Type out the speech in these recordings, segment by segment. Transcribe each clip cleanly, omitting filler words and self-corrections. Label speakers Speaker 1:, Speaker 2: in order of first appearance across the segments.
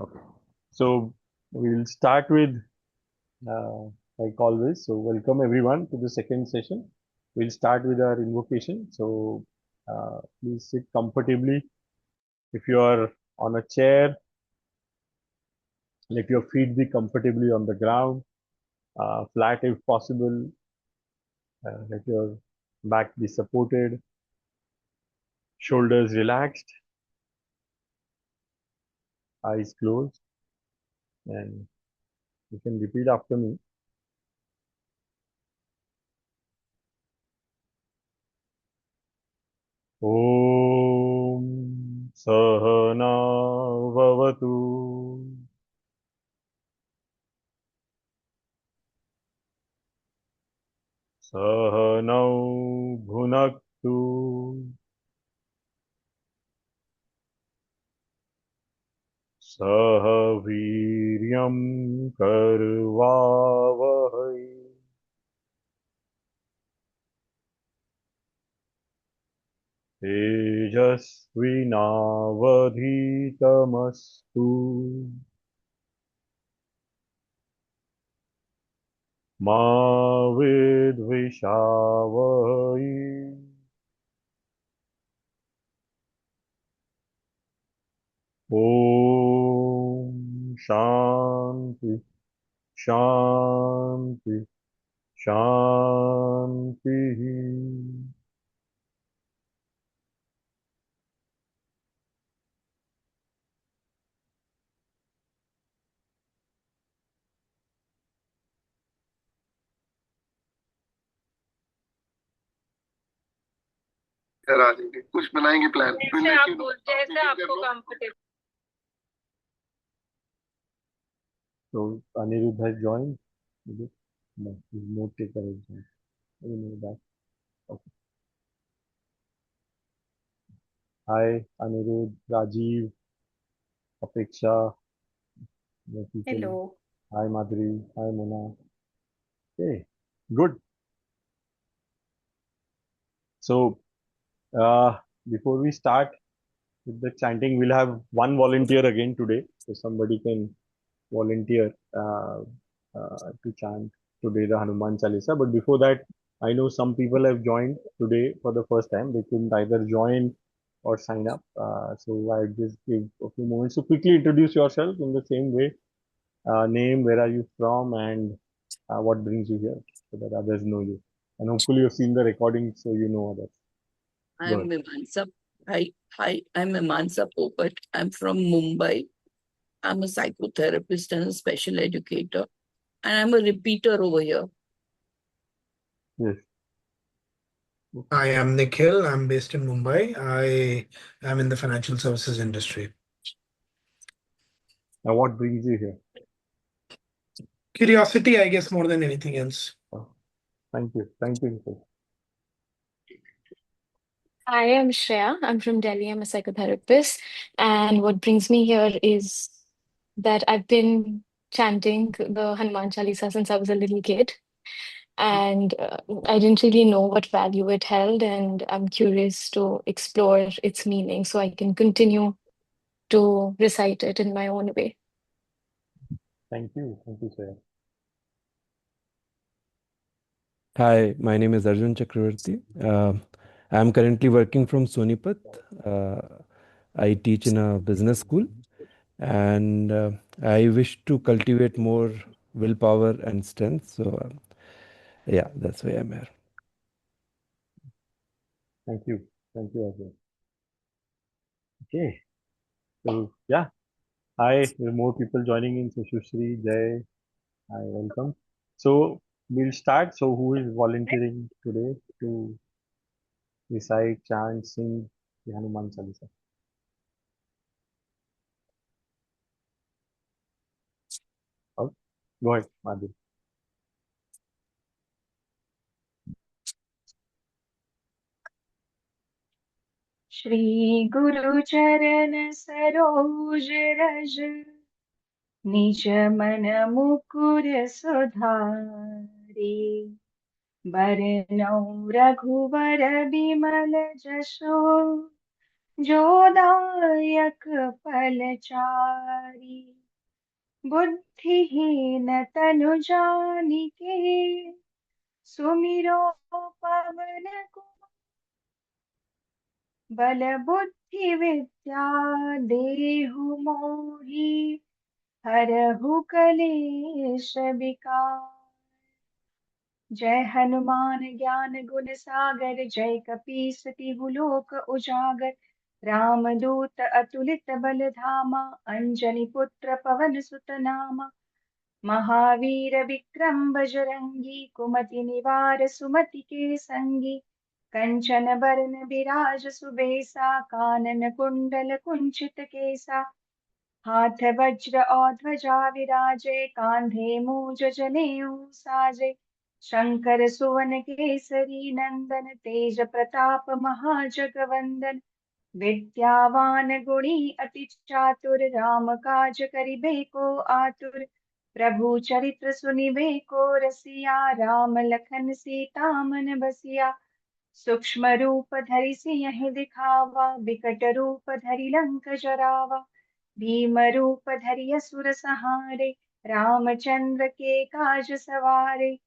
Speaker 1: Okay. So we'll start with, uh, like always. So welcome everyone to the second session. We'll start with our invocation. So please sit comfortably. If you are on a chair, let your feet be comfortably on the ground, flat if possible. Let your back be supported, shoulders relaxed, eyes closed, and you can repeat after me. ॐ सहना भवतु सहनौ भुनक्तु सह वीर्यं करवावहै तेजस्विनावधीतमस्तु मा विद्विषावहै ॐ शान्ति शान्ति शान्तिः
Speaker 2: करा देंगे, कुछ बनाएंगे प्लान। जैसे आप बोलते हैं, जैसे आपको comfortable.
Speaker 1: So Anirudh has joined. Is it? No, his note taker has joined. I don't know that. Okay. Hi, Anirudh, Rajiv, Apeksha, the people.
Speaker 3: Hello.
Speaker 1: Hi, Madhuri. Hi, Mona. Okay, good. So, before we start with the chanting, we'll have one volunteer again today. So somebody can volunteer to chant today the Hanuman Chalisa. But before that, I know some people have joined today for the first time. They couldn't either join or sign up. So I just give a few moments to quickly introduce yourself in the same way. Name, where are you from, and what brings you here, so that others know you. And hopefully you've seen the recording, so you know others. Go
Speaker 3: I'm
Speaker 1: ahead.
Speaker 3: Mimansa. Hi, I'm Mimansa Popat. I'm from Mumbai. I'm a psychotherapist and a special educator. And I'm a repeater over here.
Speaker 1: Yes.
Speaker 4: I am Nikhil. I'm based in Mumbai. I am in the financial services industry.
Speaker 1: Now, what brings you here?
Speaker 4: Curiosity, I guess, more than anything else.
Speaker 1: Oh, thank you. Thank you, Nikhil.
Speaker 5: I am Shreya. I'm from Delhi. I'm a psychotherapist. And what brings me here is that I've been chanting the Hanuman Chalisa since I was a little kid. And I didn't really know what value it held. And I'm curious to explore its meaning so I can continue to recite it in my own way.
Speaker 1: Thank you. Thank you, sir.
Speaker 6: Hi, my name is Arjun Chakravarti. I'm currently working from Sonipat. I teach in a business school, and I wish to cultivate more willpower and strength. So, yeah, that's why I'm here.
Speaker 1: Thank you. Thank you, Ajay. Okay. So, yeah. Hi, there are more people joining in. So, Shri, Jay, hi, welcome. So, we'll start. So, who is volunteering today to recite, chant, sing the Hanuman Chalisa? Oh, go ahead, Madhu.
Speaker 7: Shri गुरु चरण सरोज रज निज मन मुकुर सुधारे बरनउँ रघुवर बिमल जसो जोदायक फलचारी, बुद्धिहीन तनु जानिके, सुमिरो पवन कुमार। बल बुद्धि विद्या देहु मोहि, हरहु कलेश विकार। जय हनुमान ज्ञान गुण सागर, जय कपीस तिहु लोक उजागर। रामदूत अतुलित बल धामा, अंजनी पुत्र पवन सुत नामा। महावीर विक्रम बजरंगी, कुमति निवार सुमति के संगी। कंचन बरन बिराज सुबेसा, कानन कुंडल कुंचित केसा। हाथ वज्र और ध्वजा विराजे, कांधे मूज जनेऊ साजे। शंकर सुवन केसरी नंदन, तेज प्रताप महाजगवंदन। विद्यावान गुणी अति चातुर, राम काज करिबे को आतुर। प्रभु चरित्र सुनिबे को रसिया, राम लखन सीता मन बसिया। सूक्ष्म रूप धरि सियहि दिखावा, बिकट रूप धरि लंक जरावा। भीम रूप धरि असुर संहारे, रामचंद्र के काज सवारे।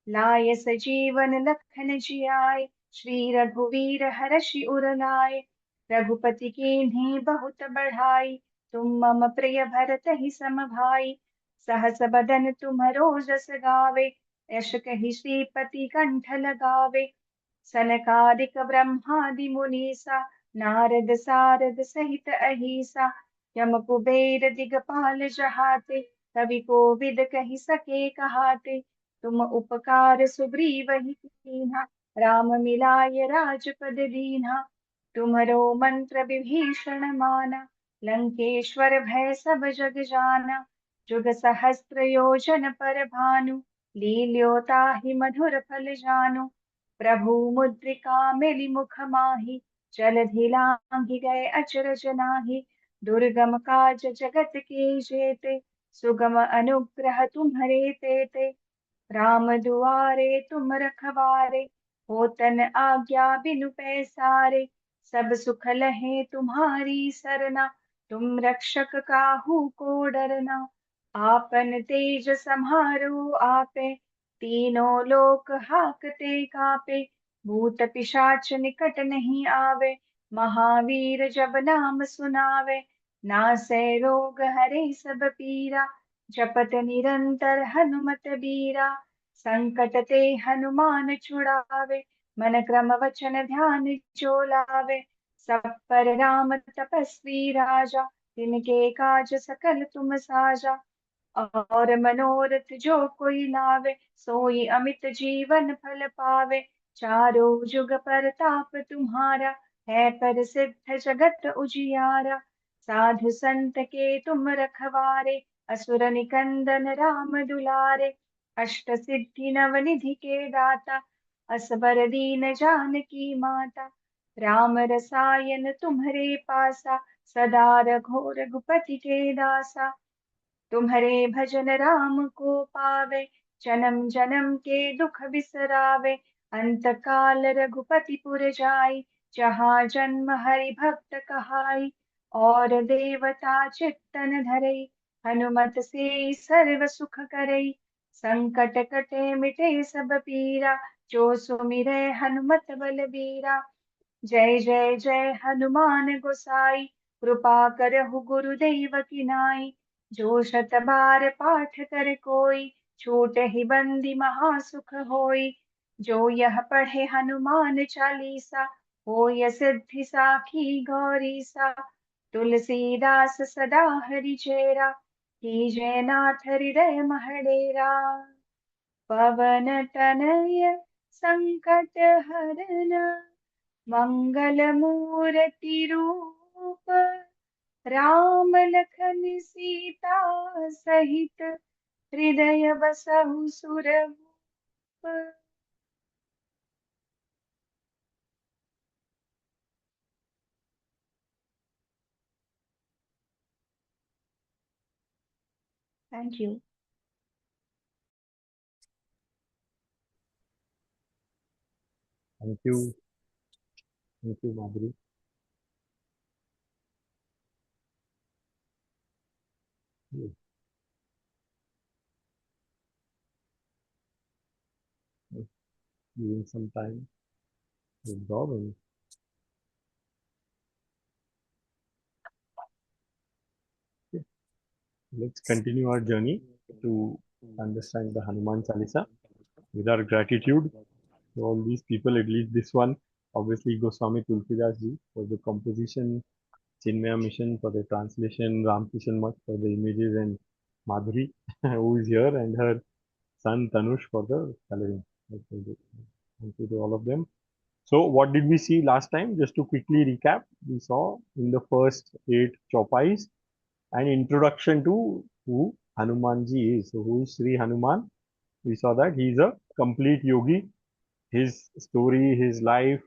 Speaker 7: लाय सजीवन लखन जियाए, श्री रघुवीर हर्षि उर लाए। रघुपति कीन्ही बहुत बढ़ाई, तुम मम प्रिय भरत ही सम भाई। सहस बदन तुम्हरो जस गावे, यश कहि श्रीपति कंठ लगावे। सनकादिक ब्रह्मादि मुनीसा, नारद सारद सहित अहिसा। यम कुबेर दिगपाल जहाते, कवि कोविद कहि सके कहाते। तुम उपकार सुग्रीव ही कीन्हा, राम मिलाय राजपद दीन्हा। तुम्हरो मंत्र विभीषण माना, लंकेश्वर भय सब जग जाना। जुग सहस्त्र योजन पर भानु, लील्योता ही मधुर फल जानु। प्रभु मुद्रिका मेलि मुख माहि, जलधि लांघि गए अचरज नाहि। दुर्गम काज जगत के जेते, सुगम अनुग्रह तुम्हरे तेते। राम दुआरे तुम रखवारे, होतन आज्ञा बिनु पैसारे। सब सुख लहे तुम्हारी सरना, तुम रक्षक काहू को डरना। आपन तेज समारो आपे, तीनों लोक हाकते कापे। भूत पिशाच निकट नहीं आवे, महावीर जब नाम सुनावे। नासै रोग हरे सब पीरा, जपत निरंतर हनुमत बीरा। संकट ते हनुमान छुड़ावे, मन क्रम वचन ध्यान जो लावे। सब पर राम तपस्वी राजा, तिनके काज सकल तुम साजा। और मनोरथ जो कोई लावे, सोई अमित जीवन फल पावे। चारों जुग परताप तुम्हारा, है प्रसिद्ध जगत उजियारा। साधु संत के तुम रखवारे, असुर निकंदन राम दुलारे। अष्ट सिद्धि नवनिधि के दाता, असबर दीन जानकी माता। राम रसायन तुम्हरे पासा, सदा रघुपति के दासा। तुम्हारे भजन राम को पावे, जन्म जन्म के दुख बिसरावे। अंत काल रघुपति पुर जाई, जहाँ जन्म हरि भक्त कहाई। और देवता चित्तन धरई, हनुमत से सर्व सुख करई। संकट कटे मिटे सब पीरा, जो सुमिरै हनुमत बलबीरा। जय जय जय हनुमान गोसाई, कृपा करहु गुरुदेव की नाई। जो शत बार पाठ कर कोई, छूटहि बंदी महासुख होई। जो यह पढ़े हनुमान चालीसा, होय सिद्धि साखी गौरीसा। तुलसीदास सदा हरि चेरा, कीजय नाथ हृदय महडेरा। पवन तनय संकट हरन, मंगल मूर्ति रूप। राम लखन सीता सहित, हृदय बसहु सुरभूप। Thank you.
Speaker 1: Thank you. Thank you, Madhuri. Yes. Yes. Giving some time to absorb and okay. Let's continue our journey to understand the Hanuman Chalisa with our gratitude to all these people, at least this one, obviously Goswami Tulsidas ji for the composition, Chinmaya Mission for the translation, Ramkishan Mutt for the images, and Madhuri, who is here, and her son Tanush for the coloring. Thank you to all of them. So, what did we see last time? Just to quickly recap, we saw in the first 8 chopais an introduction to who Hanumanji is. So, who is Shri Hanuman? We saw that he is a complete yogi. His story, his life,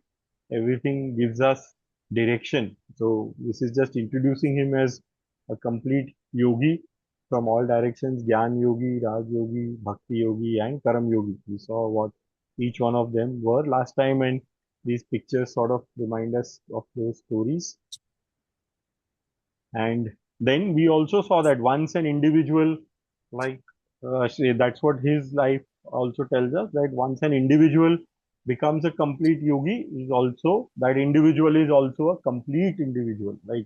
Speaker 1: everything gives us direction. So this is just introducing him as a complete yogi from all directions: Gyan Yogi, Raj Yogi, Bhakti Yogi, and Karam Yogi. We saw what each one of them were last time, and these pictures sort of remind us of those stories. And then we also saw that once an individual, like that's what his life also tells us, that once an individual becomes a complete yogi, is also that individual is also a complete individual. Like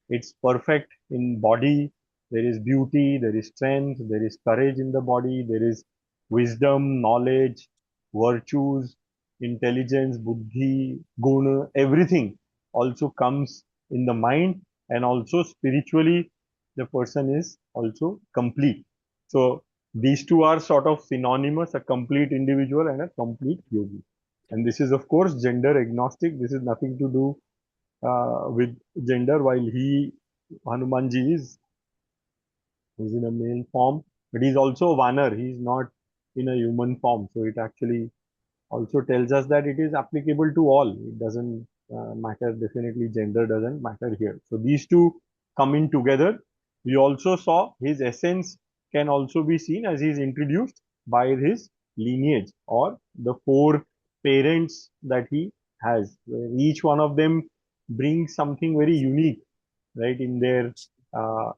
Speaker 1: it's perfect in body. There is beauty, there is strength, there is courage in the body, there is wisdom, knowledge, virtues, intelligence, buddhi, guna, everything also comes in the mind, and also spiritually the person is also complete. So these two are sort of synonymous, a complete individual and a complete yogi. And this is of course gender agnostic. This is nothing to do with gender, while Hanumanji is in a male form, but he's also a Vanar. He's not in a human form. So it actually also tells us that it is applicable to all. It doesn't matter. Definitely, gender doesn't matter here. So these two coming together. We also saw his essence can also be seen as he's introduced by his lineage or the 4 parents that he has. Each one of them brings something very unique, right, in their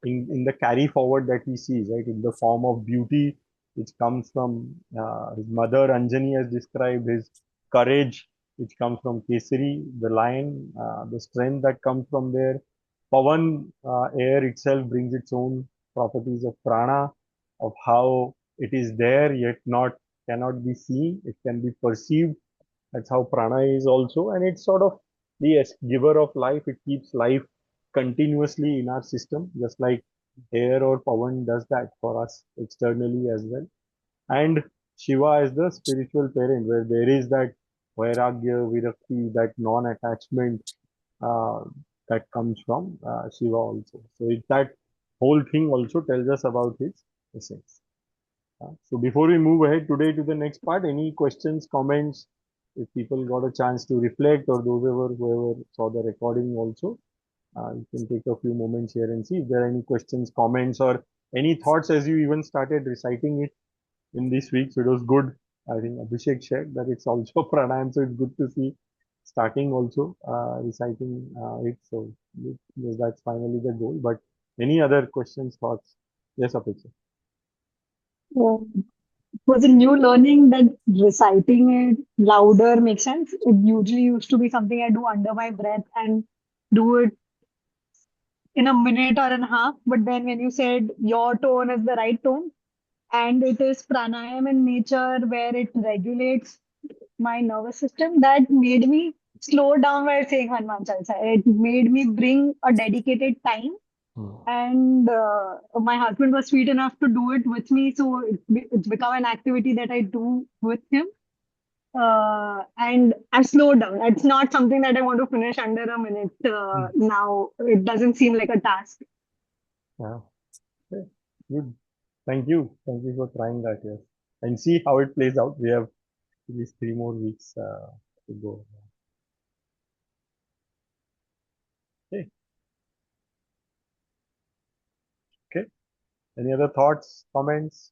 Speaker 1: in the carry forward that he sees, right, in the form of beauty which comes from his mother Anjani, as described, his courage which comes from Kesari, the lion, the strength that comes from there. Pavan, air itself brings its own properties of prana, of how it is there yet not cannot be seen, it can be perceived. That's how prana is also, and it's sort of the giver of life. It keeps life continuously in our system, just like air or pavan does that for us externally as well. And Shiva is the spiritual parent, where there is that vairagya, virakti, that non-attachment uh, that comes from Shiva also. So that whole thing also tells us about his essence. So before we move ahead today to the next part, any questions, comments, if people got a chance to reflect, or whoever saw the recording also, you can take a few moments here and see if there are any questions, comments, or any thoughts as you even started reciting it in this week. So it was good. I think Abhishek shared that it's also pranayam, so it's good to see starting also reciting it. So yes, that's finally the goal. But any other questions, thoughts? Yes, Apeksha.
Speaker 8: Yeah. Was a new learning that reciting it louder makes sense. It usually used to be something I do under my breath and do it in a minute or and a half. But then when you said your tone is the right tone, and it is pranayam in nature where it regulates my nervous system, that made me slow down while saying Hanuman Chalisa. It made me bring a dedicated time. And my husband was sweet enough to do it with me, so it's become an activity that I do with him. And I've slowed down. It's not something that I want to finish under a minute now. It doesn't seem like a task.
Speaker 1: Yeah. Okay. Good. Thank you. Thank you for trying that. Yes. And see how it plays out. We have at least 3 more weeks to go. Okay. Okay. Any other thoughts, comments?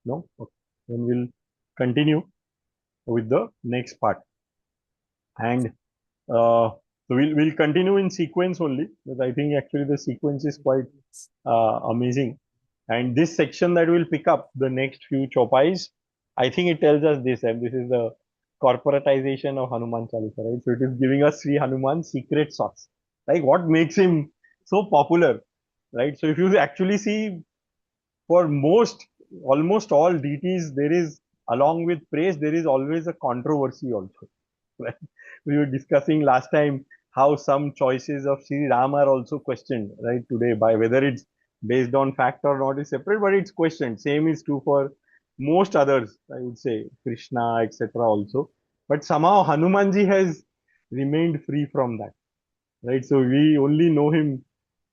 Speaker 1: No? Okay. Then we'll continue with the next part. And So we'll continue in sequence only, because I think actually the sequence is quite amazing. And this section that we'll pick up, the next few chopais, I think it tells us this, and this is the corporatization of Hanuman Chalisa, right? So it is giving us Sri Hanuman's secret sauce. Like what makes him so popular, right? So if you actually see, for almost all deities, there is, along with praise, there is always a controversy also. Right? We were discussing last time how some choices of Sri Ram are also questioned, right, today, by whether it's based on fact or not is separate, but it's questioned. Same is true for most others, I would say, Krishna, etc. also. But somehow Hanumanji has remained free from that, right? So we only know him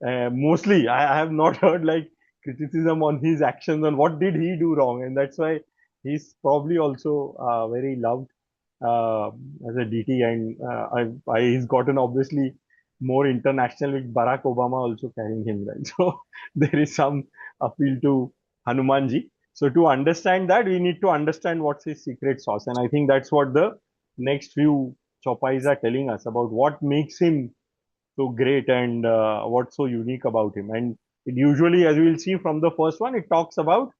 Speaker 1: mostly. I have not heard like criticism on his actions on what did he do wrong, and that's why he's probably also very loved uh, as a DT, and he's gotten obviously more international with Barack Obama also carrying him, right? So there is some appeal to Hanumanji. So to understand that, we need to understand what's his secret sauce, and I think that's what the next few chopais are telling us about what makes him so great and what's so unique about him. And it usually, as we will see from the first one, it talks about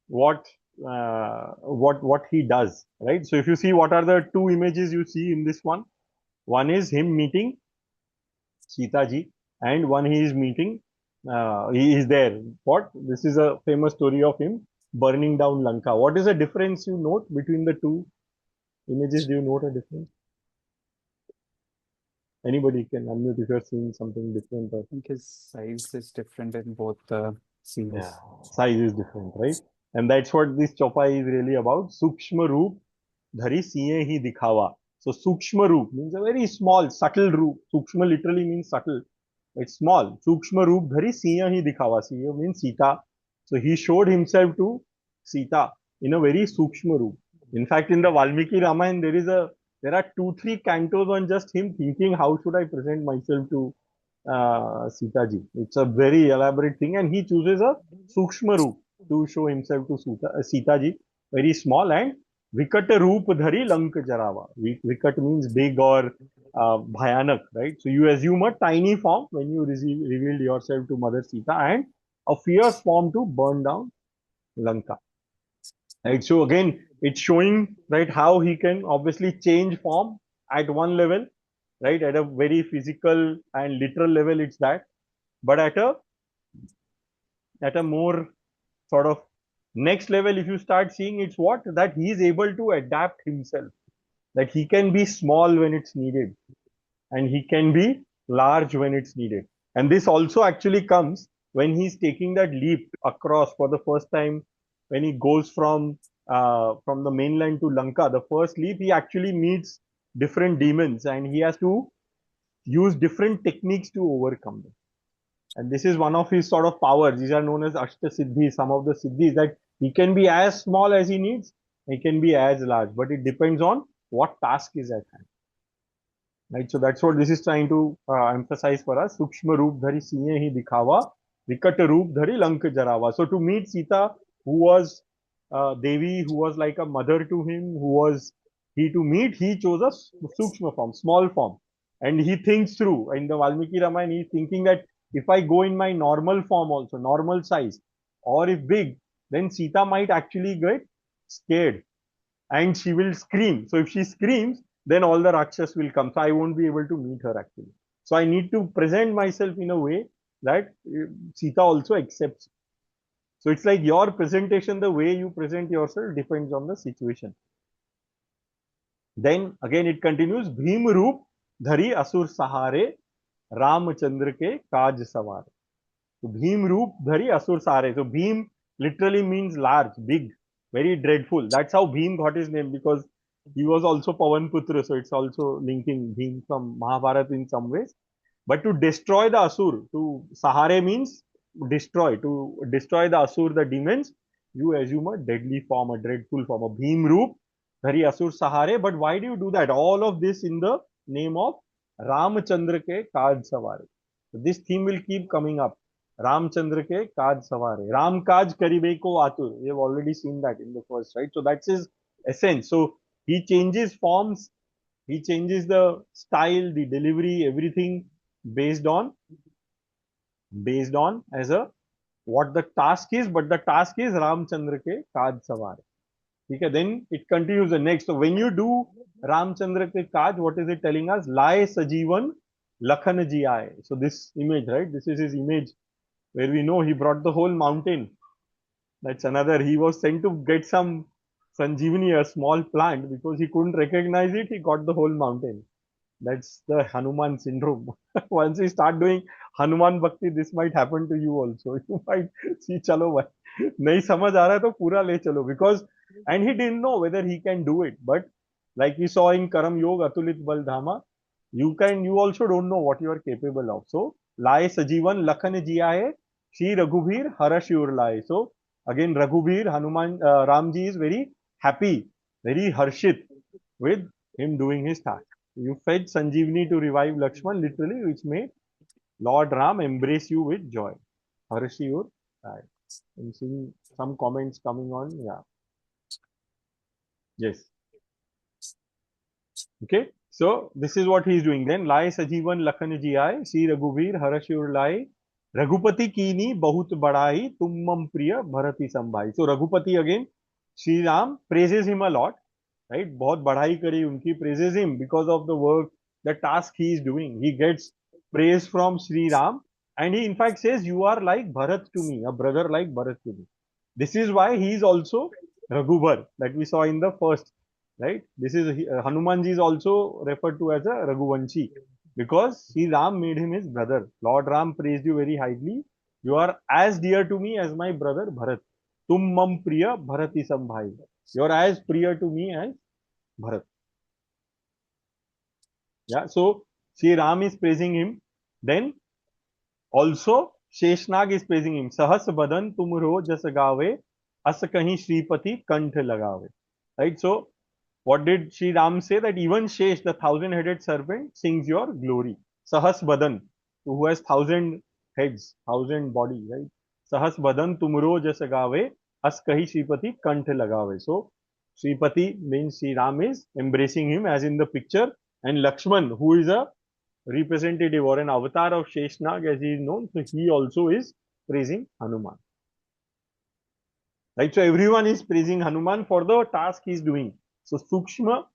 Speaker 1: what what he does, right? So if you see, what are the two images you see in this one? One is him meeting Sita ji, and one he is meeting. He is there. What? This is a famous story of him burning down Lanka. What is the difference you note between the two images? Do you note a difference? Anybody can unmute if you're seeing something different. Or...
Speaker 9: I think his size is different in both the scenes.
Speaker 1: Yeah, size is different, right? And that's what this chopai is really about. Sukshma roop dhari siye hi dikhawa. So Sukshma roop means a very small, subtle roop. Sukshma literally means subtle. It's small. Sukshma roop dhari siya hi dikhawa. Siya means Sita. So he showed himself to Sita in a very Sukshma roop. In fact, in the Valmiki Ramayana, there are 2-3 cantos on just him thinking, how should I present myself to Sita ji. It's a very elaborate thing, and he chooses a Sukshma roop to show himself to Sita ji, very small, and Vikat roop dhari lank jarawa. Vikat means big or bhayanak, right? So you assume a tiny form when you revealed yourself to Mother Sita, and a fierce form to burn down Lanka. Right. So again, it's showing, right, how he can obviously change form at one level, right, at a very physical and literal level, it's that, but at a more sort of next level, if you start seeing, it's what, that he is able to adapt himself, that he can be small when it's needed and he can be large when it's needed. And this also actually comes when he's taking that leap across for the first time, when he goes from the mainland to Lanka. The first leap, he actually meets different demons and he has to use different techniques to overcome them. And this is one of his sort of powers. These are known as Ashta Siddhis, some of the Siddhis, that he can be as small as he needs, he can be as large, but it depends on what task is at hand. Right, so that's what this is trying to emphasize for us. Sukshma roop dhari siye hi dikhawa, vikat roop dhari lank jarawa. So to meet Sita, who was Devi, who was like a mother to him, who was he to meet, he chose a Sukshma form, small form. And he thinks through. In the Valmiki Ramayana, he's thinking that if I go in my normal form also, normal size, or if big, then Sita might actually get scared and she will scream. So if she screams, then all the Rakshas will come. So I won't be able to meet her actually. So I need to present myself in a way that Sita also accepts. So it's like your presentation, the way you present yourself depends on the situation. Then again it continues, Bhim Roop Dhari Asur Sahare Ramchandra ke Kaj Sawar. So Bhim Roop Dhari Asur Sahare. So Bhim literally means large, big, very dreadful. That's how Bhim got his name, because he was also Pavan Putra. So it's also linking Bhim from Mahabharata in some ways. But to destroy the Asur, to Sahare means destroy. To destroy the Asur, the demons, you assume a deadly form, a dreadful form, a Bhim Roop Dhari Asur Sahare. But why do you do that? All of this in the name of Ramchandra ke Kaj Saware. So this theme will keep coming up. Ramchandra ke Kaj Saware. Ram Kaj Karibe ko Atur. We have already seen that in the first, right? So that's his essence. So he changes forms He changes the style, the delivery, everything based on as a what the task is, but the task is Ramchandra ke Kaj Sawar. Okay, then it continues the next. So when you do Ramchandra ke Kaj, what is it telling us? Laye Sajivan Lakhan ji aaye. So this image, right? This is his image where we know he brought the whole mountain. That's another. He was sent to get some Sanjeevani, a small plant, because he couldn't recognize it. He got the whole mountain. That's the Hanuman syndrome. Once you start doing Hanuman Bhakti, this might happen to you also. You might see, chalo bhai, nahi samajh aa raha hai to pura le chalo. Because, and he didn't know whether he can do it. But like we saw in Karam Yoga, Atulit Bal Dhama, you also don't know what you are capable of. So, Laye Sajivan Lakhan jiya hai, Shri Raghubir Harash Ur Laye. So, again, Raghubir, Hanuman, Ramji is very happy, very harshit with him doing his task. You fed Sanjeevani to revive Lakshman, literally, which made Lord Ram embrace you with joy. Harshiyur. I'm seeing some comments coming on. Yeah. Yes. Okay. So this is what he is doing. Then Lai Sajivan Lakhan ji aaye, Sri Raghubir Harashur Lai, Raghupati Kini Bahut Badai, Tummam Priya Bharati Sambhai. So Raghupati again, Sri Ram praises him a lot. Right? बहुत बढ़ाई करी उनकी, praises him because of the work, the task he is doing. He gets praise from Sri Ram, and he in fact says, "You are like Bharat to me, a brother like Bharat to me." This is why he is also Raghubar that we saw in the first, right? This is Hanumanji is also referred to as a Raghuvanshi because Sri Ram made him his brother. Lord Ram praised you very highly. You are as dear to me as my brother Bharat. Tum mam priya Bharati sambhai. You are as priya to me as Bharat. Yeah, so Sri Ram is praising him. Then also Sheshnag is praising him. Sahas badan tumro jas gaave, as kahi Shripati kanth lagave. Right, so what did Sri Ram say? That even Shesh, the thousand-headed serpent, sings your glory. Sahas badan, who has 1,000 heads, 1,000 body, right? Sahas badan tumro jas gaave, as kahi Shripati kanth lagave. So Shripati means Sri Ram is embracing him as in the picture, and Lakshman, who is a representative or an avatar of Sheshnag as he is known, so he also is praising Hanuman. Right, so everyone is praising Hanuman for the task he is doing. So Sukshma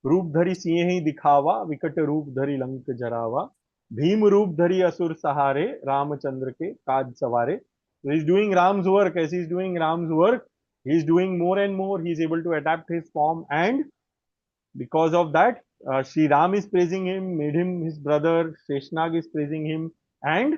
Speaker 1: रूप धरी सिंह ही दिखावा, विकट रूप धरी लंक जरावा, भीम रूप धरी असुर सहारे, रामचंद्र के काज सवारे. So he is doing Ram's work. As he is doing Ram's work, he is doing more and more. He is able to adapt his form, and because of that, Sri Ram is praising him, made him his brother. Sheshnag is praising him, and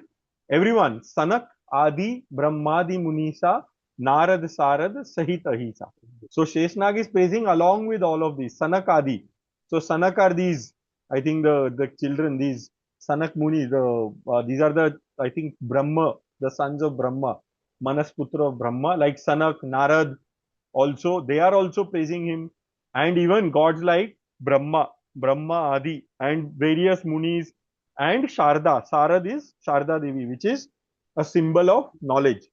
Speaker 1: everyone, Sanak, Adi, Brahmadi, Munisa, Narad, Sarad, Sahit Ahisa. So Sheshnag is praising along with all of these, Sanak Adi. So Sanak are these, I think the children, these Sanak Muni, these are the, I think, Brahma, the sons of Brahma, Manasputra of Brahma, like Sanak, Narad, also, they are also praising him. And even gods like Brahma, Adi, and various Munis, and Sharda. Sarad is Sharda Devi, which is a symbol of knowledge.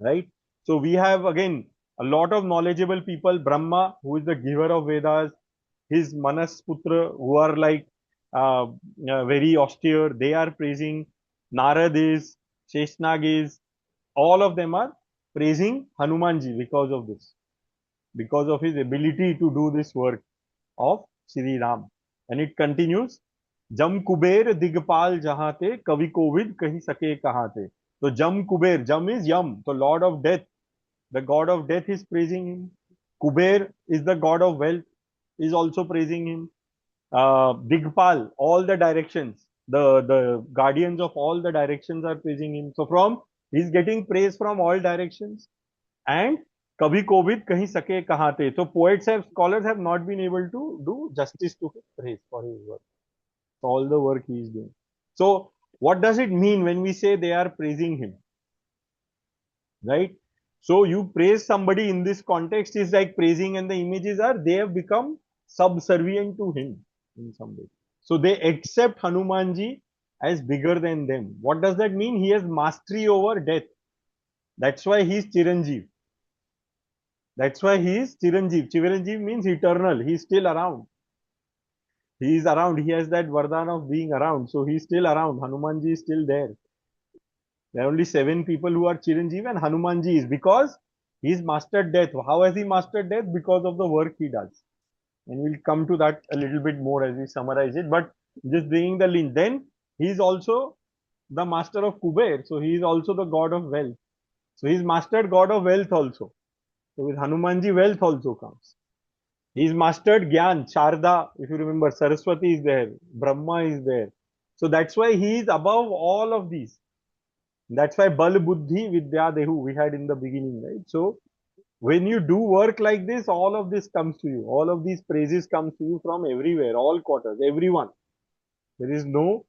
Speaker 1: Right? So we have again a lot of knowledgeable people. Brahma, who is the giver of Vedas, his Manas Putra, who are like very austere, they are praising. Narad is, Sheshnag is, all of them are praising Hanumanji because of this, because of his ability to do this work of Shri Ram. And it continues, Jam Kuber Digpal Jahate, Kavi Kovid Kahi Sake Kahate. So Jam Kuber, Jam is Yam, the Lord of Death. The God of Death is praising him. Kuber is the God of Wealth, is also praising him. Digpal, all the directions, the guardians of all the directions are praising him. So he's getting praise from all directions. And Kabhi Kovid Kahi Sake Kahate. So scholars have not been able to do justice to his praise for his work. For all the work he is doing. So what does it mean when we say they are praising him? Right? So you praise somebody in this context is like praising, and the images are they have become subservient to him in some way. So they accept Hanumanji as bigger than them. What does that mean? He has mastery over death. That's why he is Chiranjeev. That's why he is Chiranjeev. Chiranjeev means eternal. He is still around. He is around. He has that Vardhan of being around. So he's still around. Hanumanji is still there. There are only 7 people who are Chiranjeev, and Hanumanji is, because he's mastered death. How has he mastered death? Because of the work he does. And we'll come to that a little bit more as we summarize it. But just bringing the link. Then he's also the master of Kuber. So he is also the god of wealth. So he's mastered god of wealth also. So with Hanumanji, wealth also comes. He's mastered Gyan, Sharda, if you remember, Saraswati is there, Brahma is there. So that's why he is above all of these. That's why Bal Buddhi Vidya Dehu we had in the beginning, right? So when you do work like this, all of this comes to you. All of these praises comes to you from everywhere, all quarters, everyone. There is no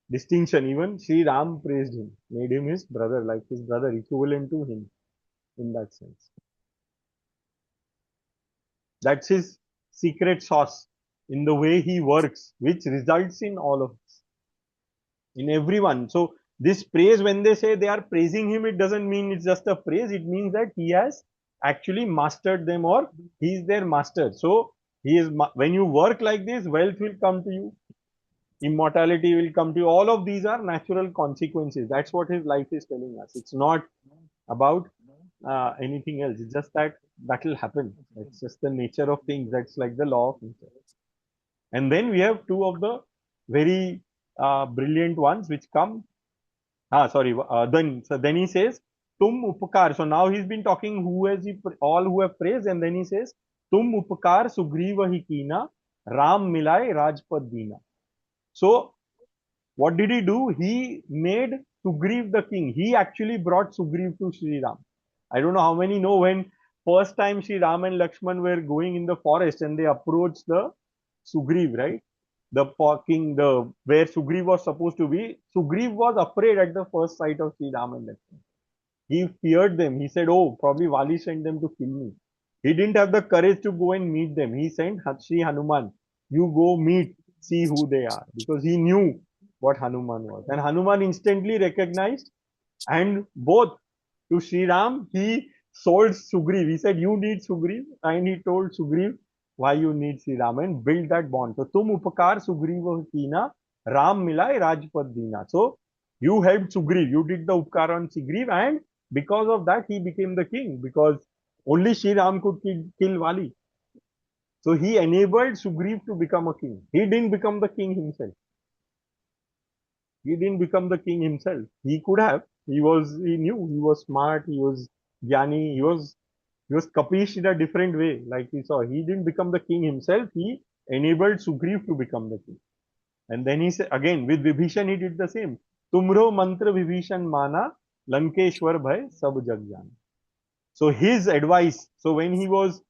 Speaker 1: distinction. Even Sri Ram praised him, made him his brother, like his brother, equivalent to him in that sense. That's his secret sauce in the way he works, which results in all of this, in everyone. So this praise, when they say they are praising him, it doesn't mean it's just a praise. It means that he has actually mastered them, or he is their master. So he is, when you work like this, wealth will come to you, immortality will come to you. All of these are natural consequences. That's what his life is telling us. It's not about anything else. It's just that that will happen. It's just the nature of things. That's like the law of nature. And then we have two of the very brilliant ones which come. Then he says, Tum upakar. So now he's been talking who has he, all who have praised, and then he says, Tum upakar sugriva hi kina, Ram milai rajpad dina. So what did he do? He made Sugriv the king. He actually brought Sugriv to Sri Ram. I don't know how many know, when first time Sri Ram and Lakshman were going in the forest and they approached the Sugriv, right? The king, where Sugriv was supposed to be. Sugriv was afraid at the first sight of Sri Ram and Lakshman. He feared them. He said, oh, probably Vali sent them to kill me. He didn't have the courage to go and meet them. He sent Shri Hanuman, you go meet, see who they are, because he knew what Hanuman was. And Hanuman instantly recognized, and both to Sri Ram, he sold Sugriv. He said, you need Sugriv, and he told Sugriv why you need Sri Ram, and build that bond. So, tum upakar Sugriva kina, Ram milai rajpad dina. So, you helped Sugriv, you did the upkar on Sugriv, and because of that, he became the king, because only Sri Ram could kill Vali. So he enabled Sugriv to become a king. He didn't become the king himself. He didn't become the king himself. He could have. He knew, he was smart, he was Jnani, he was Kapish in a different way, like we saw. He didn't become the king himself. He enabled Sugriv to become the king. And then he said, again, with Vibhishan, he did the same. Tumro mantra Vibhishan mana, Lankeshwar bhai sab jag jana. So his advice, so when he was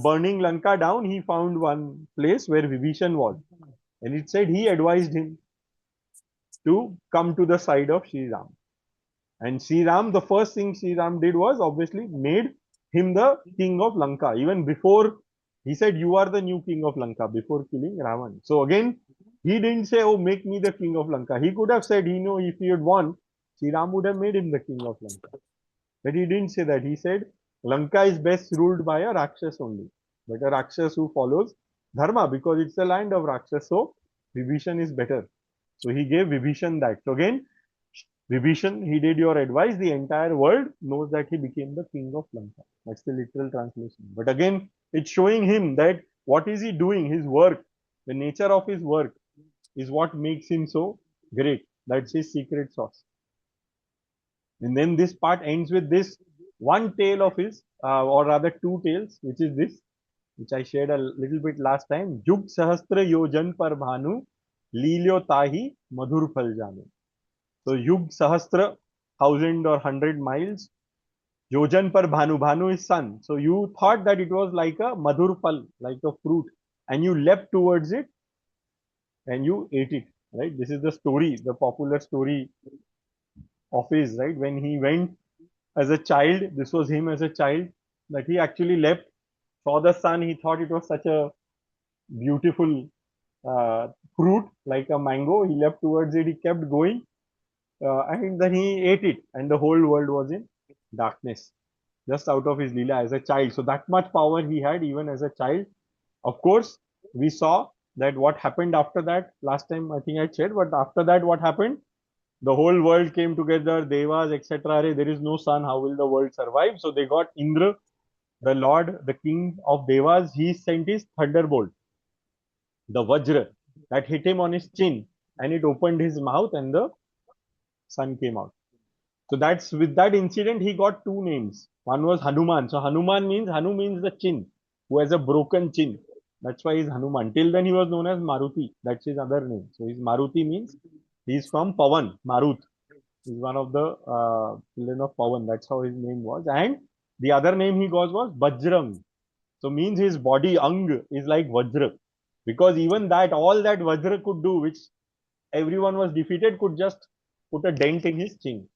Speaker 1: burning Lanka down, he found one place where Vibhishan was. And it said he advised him to come to the side of Sri Ram. And Sri Ram, the first thing Sri Ram did was obviously made him the king of Lanka. Even before, he said, you are the new king of Lanka, before killing Ravan. So again, he didn't say, oh, make me the king of Lanka. He could have said, if he had won, Sri Ram would have made him the king of Lanka. But he didn't say that. He said, Lanka is best ruled by a Rakshas only. But a Rakshas who follows Dharma, because it's the land of Rakshas. So Vibhishan is better. So he gave Vibhishan that. So again, Vibhishan, he did your advice. The entire world knows that he became the king of Lanka. That's the literal translation. But again, it's showing him that what is he doing? His work, the nature of his work is what makes him so great. That's his secret sauce. And then this part ends with this one tale of his, or rather two tales, which is this, which I shared a little bit last time. Yug Sahastra Yojan Par Bhanu, Lilyo Tahi Madhur Phal Janu. So Yug Sahasra, 1,000 or 100 miles. Yojan Par Bhanu, Bhanu is sun. So you thought that it was like a Madhur Phal, like a fruit, and you leapt towards it and you ate it, right? This is the story, the popular story of his, right? When he went as a child, this was him as a child, that he actually leapt, saw the sun, he thought it was such a beautiful fruit, like a mango. He leapt towards it, he kept going, and then he ate it, and the whole world was in darkness, just out of his Leela as a child. So that much power he had even as a child. Of course, we saw that what happened after that. Last time I think I said, but after that what happened? The whole world came together, Devas, etc. There is no sun, how will the world survive? So they got Indra, the Lord, the king of Devas. He sent his thunderbolt, the Vajra, that hit him on his chin, and it opened his mouth and the sun came out. So that's with that incident, he got two names. One was Hanuman. So Hanu means the chin, who has a broken chin. That's why he's Hanuman. Till then he was known as Maruti. That's his other name. So his Maruti means he's from Pavan, Marut. He's one of the children of Pavan. That's how his name was. And the other name he got was Bajrang. So means his body Ang is like Vajra. Because even that, all that Vajra could do, which everyone was defeated, could just put a dent in his chin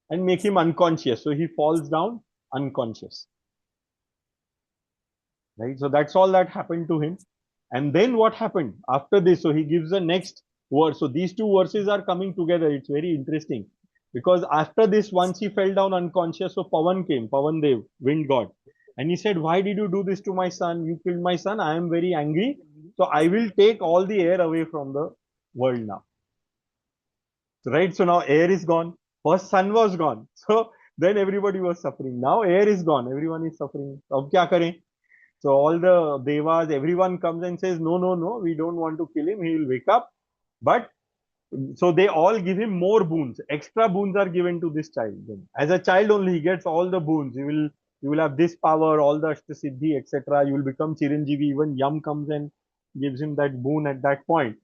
Speaker 1: and make him unconscious. So he falls down unconscious. Right. So that's all that happened to him. And then what happened after this? So he gives the next verse. So these two verses are coming together. It's very interesting because after this, once he fell down unconscious, so Pavan came, Pavan Dev, wind god. And he said, why did you do this to my son? You killed my son. I am very angry. So I will take all the air away from the world now. Right. So now air is gone. First sun was gone. So then everybody was suffering. Now air is gone. Everyone is suffering. Ab kya kare? So all the devas, everyone comes and says, no, no, no, we don't want to kill him. He will wake up. But so they all give him more boons. Extra boons are given to this child. As a child only, he gets all the boons. You will have this power, all the Ashtasiddhi, etc. You will become Chiranjeevi. Even Yam comes and gives him that boon at that point.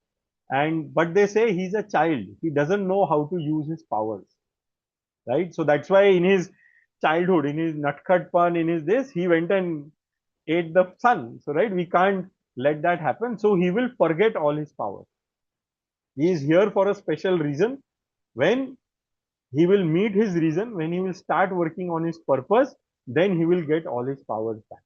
Speaker 1: But they say he's a child. He doesn't know how to use his powers. Right? So that's why in his childhood, in his natkhatpan, in his this, he went and ate the sun. So, right, we can't let that happen. So he will forget all his powers. He is here for a special reason. When he will meet his reason, when he will start working on his purpose, then he will get all his powers back.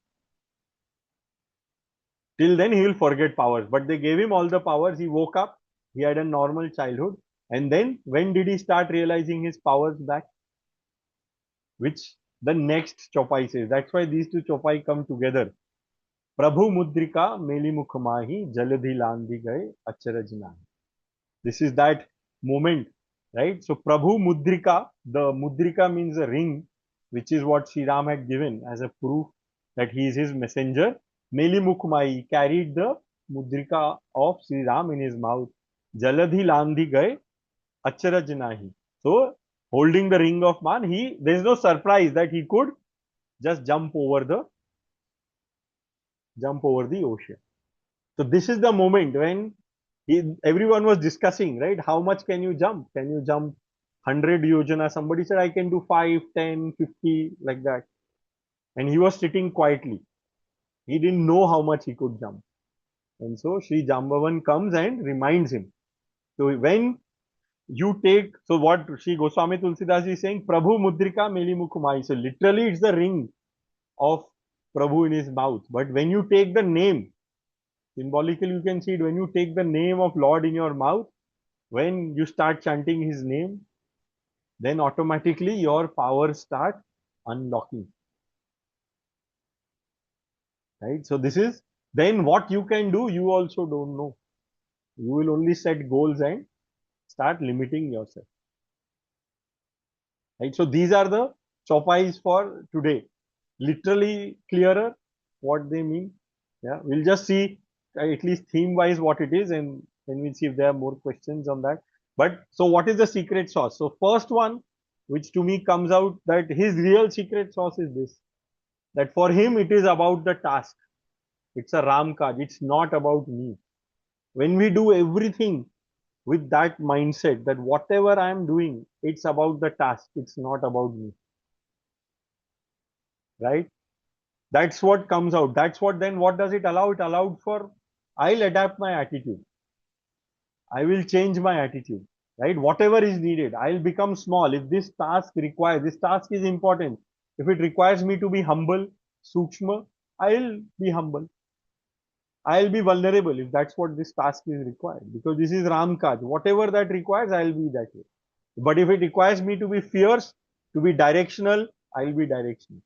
Speaker 1: Till then, he will forget powers. But they gave him all the powers. He woke up. He had a normal childhood. And then, when did he start realizing his powers back? Which the next chopai says. That's why these two chopai come together. Prabhu Mudrika Meli Mukhmahi Jaladhi Landhi Gaye Acharaj Nahi. This is that moment, right? So Prabhu Mudrika, the Mudrika means a ring, which is what Shri Ram had given as a proof that he is his messenger. Meli Mukhmahi carried the Mudrika of Shri Ram in his mouth. Jaladhi Landhi Gaye Acharaj Nahi. So holding the ring of man, there is no surprise that he could just jump over the ocean. So this is the moment when everyone was discussing, right? How much can you jump? Can you jump 100 yojana? Somebody said, I can do 5, 10, 50, like that. And he was sitting quietly. He didn't know how much he could jump. And so Sri Jambavan comes and reminds him. So when you take, so what Sri Goswami Tulsidas is saying, Prabhu Mudrika Meli Mukhumai. So literally it's the ring of Prabhu in his mouth. But when you take the name, symbolically you can see it, when you take the name of Lord in your mouth, when you start chanting his name, then automatically your powers start unlocking. Right? So this is, then what you can do, you also don't know. You will only set goals and start limiting yourself. Right? So these are the chopais for today. Literally clearer what they mean. Yeah, we'll just see at least theme wise what it is, and then we'll see if there are more questions on that. But so what is the secret sauce? So first one, which to me comes out that his real secret sauce is this, that for him it is about the task. It's a Ram Kaj. It's not about me. When we do everything with that mindset that whatever I am doing, it's about the task. It's not about me. Right? That's what comes out. That's what then what does it allow? It allowed for, I'll adapt my attitude. I will change my attitude. Right? Whatever is needed, I'll become small. If this task is important. If it requires me to be humble, sukshma, I'll be humble. I'll be vulnerable if that's what this task is required. Because this is Ram Kaj. Whatever that requires, I'll be that way. But if it requires me to be fierce, to be directional, I'll be directional.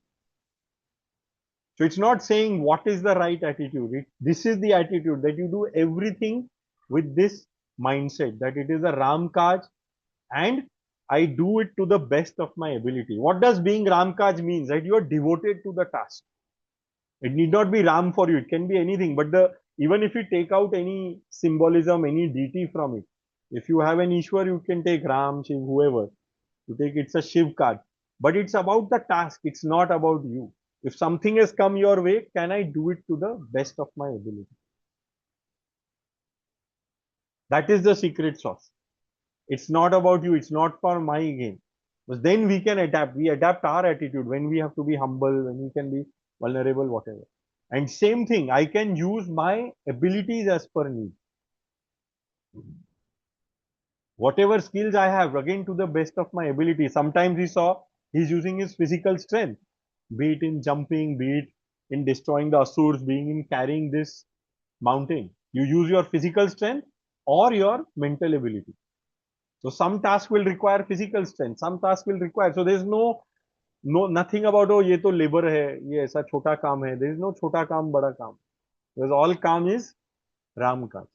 Speaker 1: So it's not saying what is the right attitude. This is the attitude that you do everything with this mindset that it is a Ram Kaj and I do it to the best of my ability. What does being Ram Kaj means? That you are devoted to the task. It need not be Ram for you. It can be anything. But even if you take out any symbolism, any deity from it, if you have an Ishwar, you can take Ram, Shiv, whoever. You take it's a Shiv card. But it's about the task. It's not about you. If something has come your way, can I do it to the best of my ability? That is the secret sauce. It's not about you. It's not for my gain. But then we can adapt. We adapt our attitude when we have to be humble, when we can be vulnerable, whatever. And same thing, I can use my abilities as per need. Whatever skills I have, again to the best of my ability. Sometimes we saw he's using his physical strength, be it in jumping, be it in destroying the asurs, being in carrying this mountain. You use your physical strength or your mental ability. So some task will require physical strength, some task will require. So there's nothing about oh ये तो labor है, ये ऐसा छोटा काम है. There is no छोटा काम बड़ा काम. Because all काम is Ram Kaj.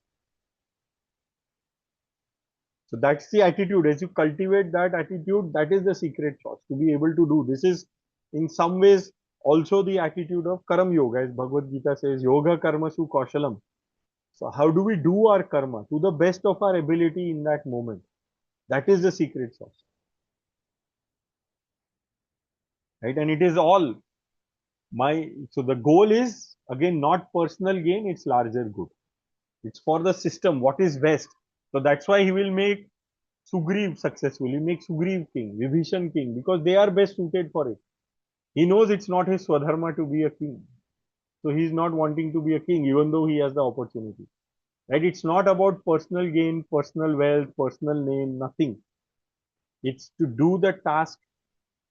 Speaker 1: So that's the attitude. As you cultivate that attitude, that is the secret sauce to be able to do. This is in some ways also the attitude of Karam Yoga, as Bhagavad Gita says, Yoga Karma Su Kaushalam. So how do we do our karma to the best of our ability in that moment? That is the secret sauce. Right? And it is all so the goal is again not personal gain, it's larger good. It's for the system, what is best. So that's why he will make Sugriv successful. He makes Sugriv king, Vibhishan king, because they are best suited for it. He knows it's not his Swadharma to be a king. So he's not wanting to be a king, even though he has the opportunity. Right? It's not about personal gain, personal wealth, personal name, nothing. It's to do the task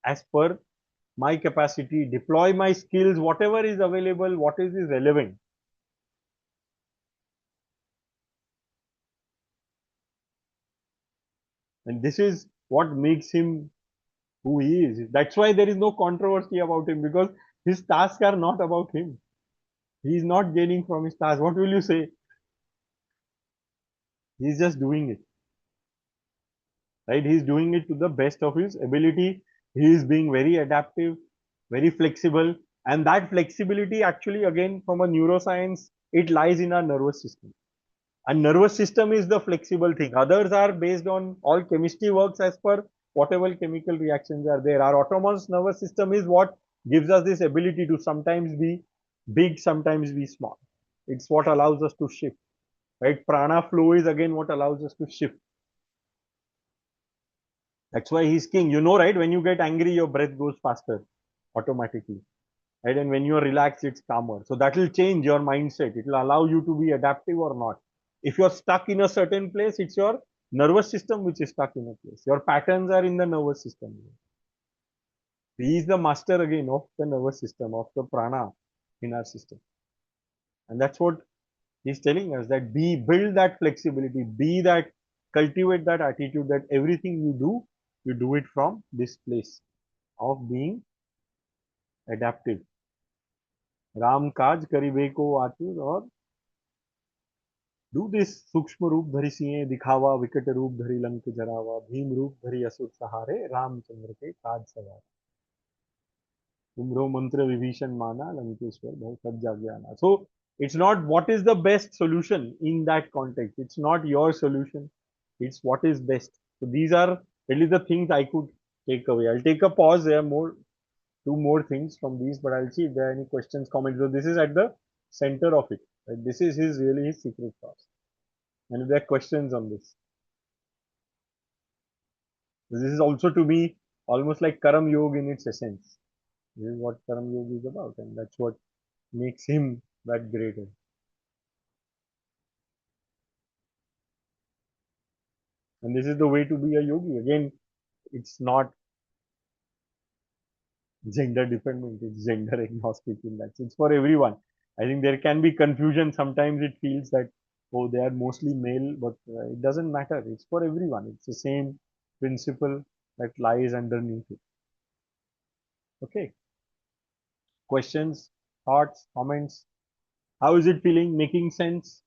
Speaker 1: as per my capacity, deploy my skills, whatever is available, what is relevant. And this is what makes him who he is. That's why there is no controversy about him, because his tasks are not about him. He is not gaining from his task. What will you say? He's just doing it. Right? He's doing it to the best of his ability. He is being very adaptive, very flexible. And that flexibility actually, again, from a neuroscience, it lies in our nervous system. And nervous system is the flexible thing. Others are based on all chemistry works as per whatever chemical reactions are there. Our autonomous nervous system is what gives us this ability to sometimes be big, sometimes be small. It's what allows us to shift. Right? Prana flow is again what allows us to shift. That's why he's king. You know, right? When you get angry, your breath goes faster automatically. Right? And when you're relaxed, it's calmer. So that will change your mindset. It will allow you to be adaptive or not. If you're stuck in a certain place, it's your nervous system which is stuck in a place. Your patterns are in the nervous system. He is the master again of the nervous system, of the prana in our system. And that's what he's telling us, that build that flexibility, cultivate that attitude that everything you do it from this place of being adaptive. Ram काज करिबे को आतुर और do this सूक्ष्म रूप धरि सिए दिखावा विकट रूप धरि लंक जरावा भीम रूप धरि असुर सहारे रामचंद्र के काज सवार तुमरो मंत्र विभीषण माना लंकेश्वर भय सब जागे आना. So it's not what is the best solution in that context. It's not your solution. It's what is best. So these are really the things I could take away. I'll take a pause. There are two more things from these, but I'll see if there are any questions, comments. So this is at the center of it. Right? This is really his secret sauce. And if there are questions on this. This is also to me almost like Karam Yoga in its essence. This is what Karam Yoga is about, and that's what makes him that greater. And this is the way to be a yogi. Again, it's not gender dependent, it's gender agnostic in that. It's for everyone. I think there can be confusion. Sometimes it feels that, oh, they are mostly male, but it doesn't matter. It's for everyone. It's the same principle that lies underneath it. Okay. Questions? thoughts, comments? How is it feeling? Making sense?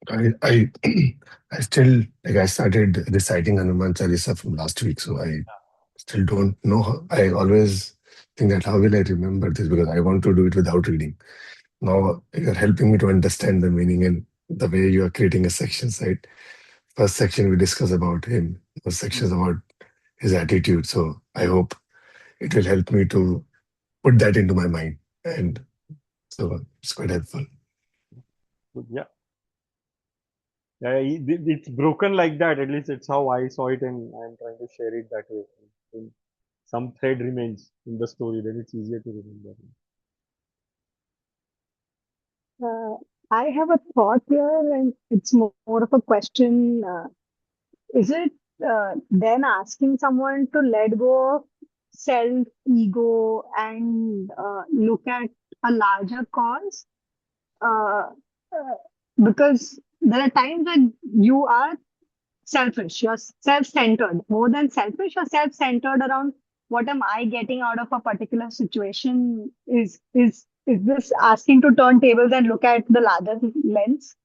Speaker 2: I I still like I started reciting Hanuman Chalisa from last week, so I still don't know. I always think that how will I remember this because I want to do it without reading. Now you're helping me to understand the meaning and the way you are creating a sections, right? First section we discuss about him, first section is about his attitude. So I hope it will help me to put that into my mind. And so it's quite helpful.
Speaker 1: Good, yeah. Yeah, it's broken like that. At least it's how I saw it, and I'm trying to share it that way. And some thread remains in the story, then it's easier to remember.
Speaker 8: Uh, I have a thought here, and it's more of a question. Is it then asking someone to let go of self, ego, and look at a larger cause? Uh, uh, because there are times when you are selfish, you're self-centered. More than selfish, you're self-centered around what am I getting out of a particular situation? Is this asking to turn tables and look at the larger lens?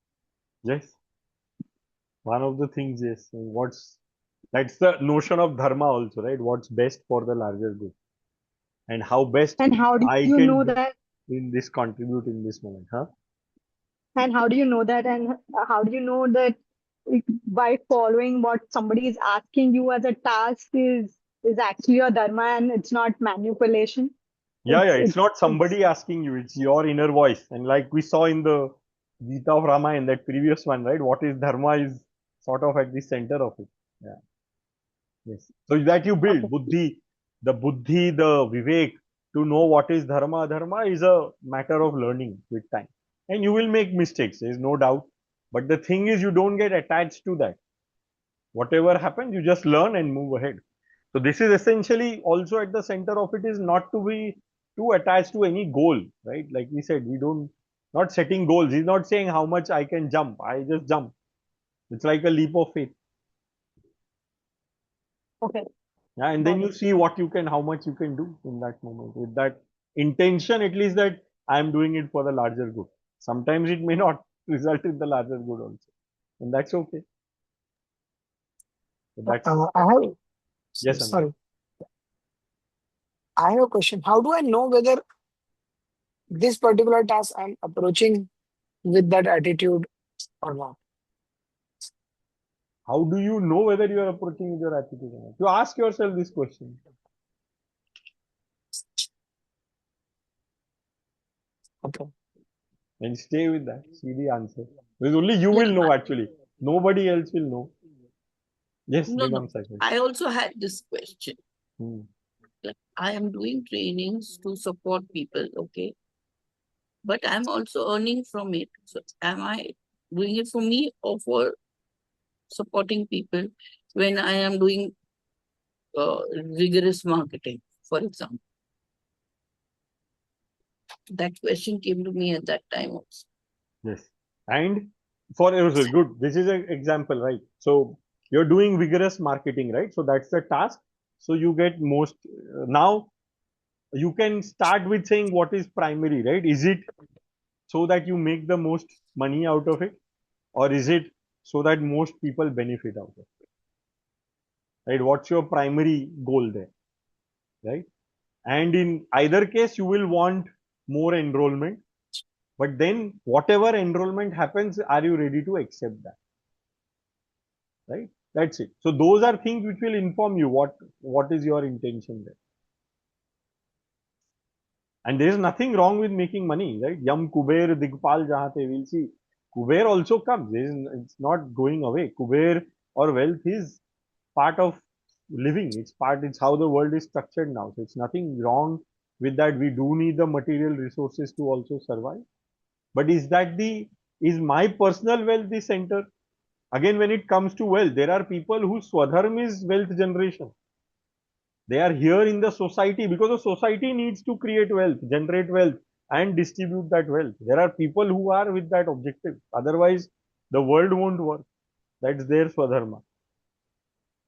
Speaker 1: Yes, one of the things is that's the notion of dharma also, right? What's best for the larger good, and how best
Speaker 8: And how do
Speaker 1: I
Speaker 8: you
Speaker 1: can
Speaker 8: know
Speaker 1: do
Speaker 8: that?
Speaker 1: in this contribute in this moment, huh?
Speaker 8: And how do you know that? And how do you know that by following what somebody is asking you as a task is actually your dharma and it's not manipulation?
Speaker 1: Yeah, yeah.
Speaker 8: It's
Speaker 1: It's
Speaker 8: it's
Speaker 1: not
Speaker 8: it's
Speaker 1: somebody asking you; it's your inner voice. And like we saw in the Gita of Ramayana, that previous one, right? What is dharma is sort of at the center of it. Yeah. Yes. So that you build
Speaker 8: okay.
Speaker 1: buddhi, the vivek to know what is dharma. Dharma is a matter of learning with time. And you will make mistakes, there is no doubt. But the thing is, you don't get attached to that. Whatever happens, you just learn and move ahead. So this is essentially also at the center of it is not to be too attached to any goal, right? Like we said, we don't, not setting goals. He's not saying how much I can jump. I just jump. It's like a leap of faith.
Speaker 8: Okay.
Speaker 1: Yeah, and then
Speaker 8: Got
Speaker 1: you
Speaker 8: it.
Speaker 1: see what you can, how much you can do in that moment with that intention, at least that I am doing it for the larger good. Sometimes it may not result in the larger good also, and that's okay. So that's
Speaker 4: I have,
Speaker 1: yes, Amit.
Speaker 4: sorry, I have a question. How do I know whether this particular task I'm approaching with that attitude or not?
Speaker 1: How do you know whether you are approaching with your attitude or not? You ask yourself this question
Speaker 4: Okay.
Speaker 1: and stay with that. See the answer. Because only you
Speaker 3: Yeah,
Speaker 1: will know actually. Nobody else will know. Yes,
Speaker 3: no, no.
Speaker 1: Nigam cycle.
Speaker 3: I also had this question.
Speaker 1: Hmm.
Speaker 3: Like, I am doing trainings to support people, okay? But I'm also earning from it. So am I doing it for me or for supporting people when I am doing rigorous marketing, for example? That question came to me at that time also.
Speaker 1: Yes. And for yourself, good. This is an example, right? So you're doing vigorous marketing, right? So that's the task. So you get most now you can start with saying what is primary, right? Is it so that you make the most money out of it, or is it so that most people benefit out of it? Right? What's your primary goal there, right? And in either case, you will want more enrollment, but then whatever enrollment happens, are you ready to accept that? Right? That's it. So those are things which will inform you what is your intention there. And there is nothing wrong with making money, right? Yam Kuber Digpal Jahate, we'll see. Kuber also comes. It's not going away. Kuber or wealth is part of living. It's how the world is structured now. So it's nothing wrong with that. We do need the material resources to also survive. But is my personal wealth the center? Again, when it comes to wealth, there are people whose swadharm is wealth generation. They are here in the society because the society needs to create wealth, generate wealth, and distribute that wealth. There are people who are with that objective. Otherwise, the world won't work. That's their swadharma.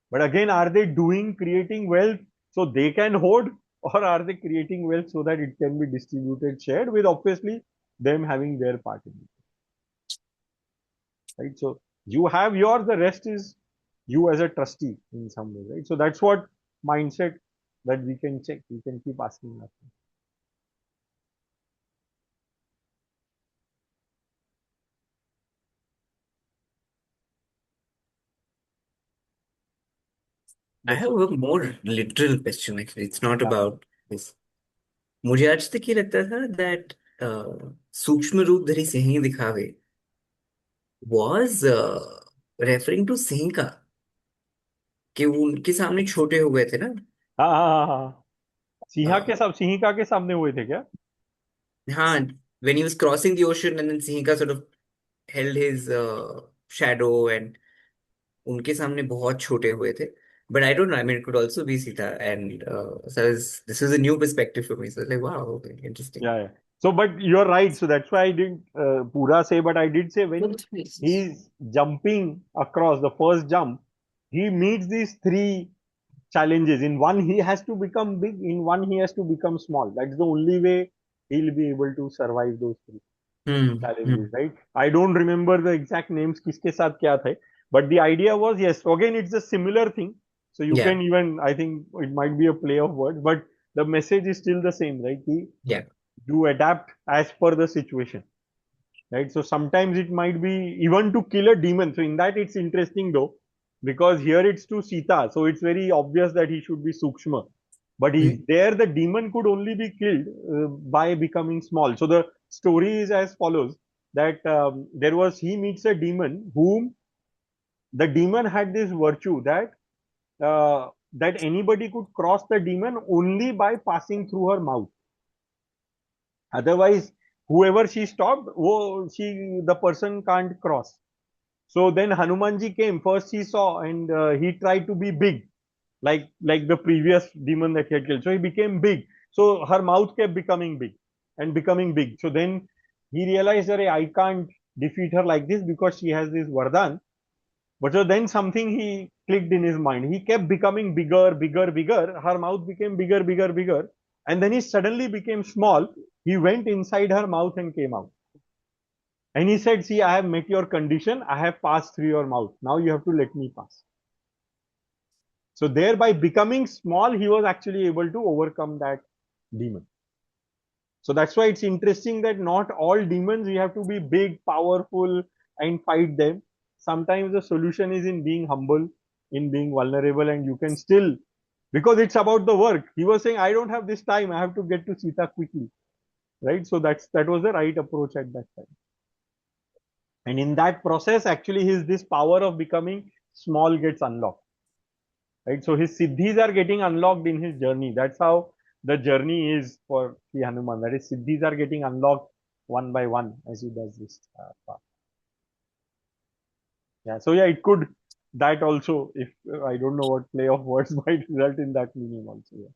Speaker 1: But again, are they creating wealth so they can hoard, or are they creating wealth so that it can be distributed, shared, with obviously them having their part in it, right? So you have yours, the rest is you as a trustee in some way, right? So that's what mindset that we can check. We can keep asking that.
Speaker 10: I
Speaker 1: That's
Speaker 10: have
Speaker 1: what.
Speaker 10: a more literal question actually. It's not
Speaker 1: Yeah.
Speaker 10: about this. मुझे आज तक ये लगता था that सूक्ष्म रूप धरी सिंह दिखावे was referring to सिंह का कि वो उनके सामने छोटे हो गए थे ना.
Speaker 1: हाँ हाँ हाँ हाँ,
Speaker 10: uh,
Speaker 1: सिंहिका के सामने हुए थे क्या?
Speaker 10: हाँ, when he was crossing the ocean and then Singh का sort of held his shadow and उनके सामने बहुत छोटे हुए थे. But I don't know. I mean, it could also be Sita. And this is a new perspective for me. So it's like, wow, okay, interesting.
Speaker 1: Yeah, yeah. So, but you're right. So that's why I didn't pura say, but I did say when
Speaker 3: Both places.
Speaker 1: he's jumping across the first jump, he meets these three challenges. In one, he has to become big. In one, he has to become small. That's the only way he'll be able to survive those three challenges, right? I don't remember the exact names, kiske saath kya the, but the idea was, yes, again, it's a similar thing. So you
Speaker 10: Yeah,
Speaker 1: can even, I think it might be a play of words, but the message is still the same, right?
Speaker 10: yeah.
Speaker 1: You adapt as per the situation, right? So sometimes it might be even to kill a demon. So in that it's interesting though, because here it's to Sita, so it's very obvious that he should be Sukshma, but
Speaker 10: Mm.
Speaker 1: there the demon could only be killed by becoming small. So the story is as follows, that he meets a demon whom the demon had this virtue that anybody could cross the demon only by passing through her mouth. Otherwise, whoever she stopped, the person can't cross. So then Hanumanji came. First he saw and he tried to be big, like the previous demon that he had killed. So he became big. So her mouth kept becoming big and becoming big. So then he realized that I can't defeat her like this because she has this Vardhan. But so then something he clicked in his mind. He kept becoming bigger, bigger, bigger. Her mouth became bigger, bigger, bigger. And then he suddenly became small. He went inside her mouth and came out. And he said, see, I have met your condition. I have passed through your mouth. Now you have to let me pass. So thereby becoming small, he was actually able to overcome that demon. So that's why it's interesting that not all demons you have to be big, powerful, and fight them. Sometimes the solution is in being humble, in being vulnerable, and you can still, because it's about the work. He was saying, I don't have this time, I have to get to Sita quickly. Right? So that was the right approach at that time. And in that process, actually, this power of becoming small gets unlocked. Right? So his siddhis are getting unlocked in his journey. That's how the journey is for Sri Hanuman. That is, siddhis are getting unlocked one by one as he does this path. Yeah. So yeah, it could that also. If I don't know what play of words might result in that meaning also. Yeah.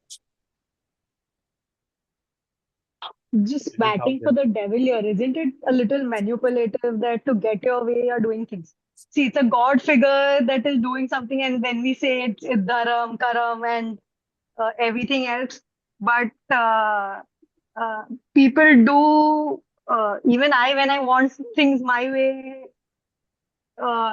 Speaker 8: Just
Speaker 1: This is how
Speaker 8: batting for the devil here, isn't it a little manipulative that to get your way you're doing things? See, it's a god figure that is doing something, and then we say it's dharam, karam, and everything else. But uh, people do, even I, when I want things my way,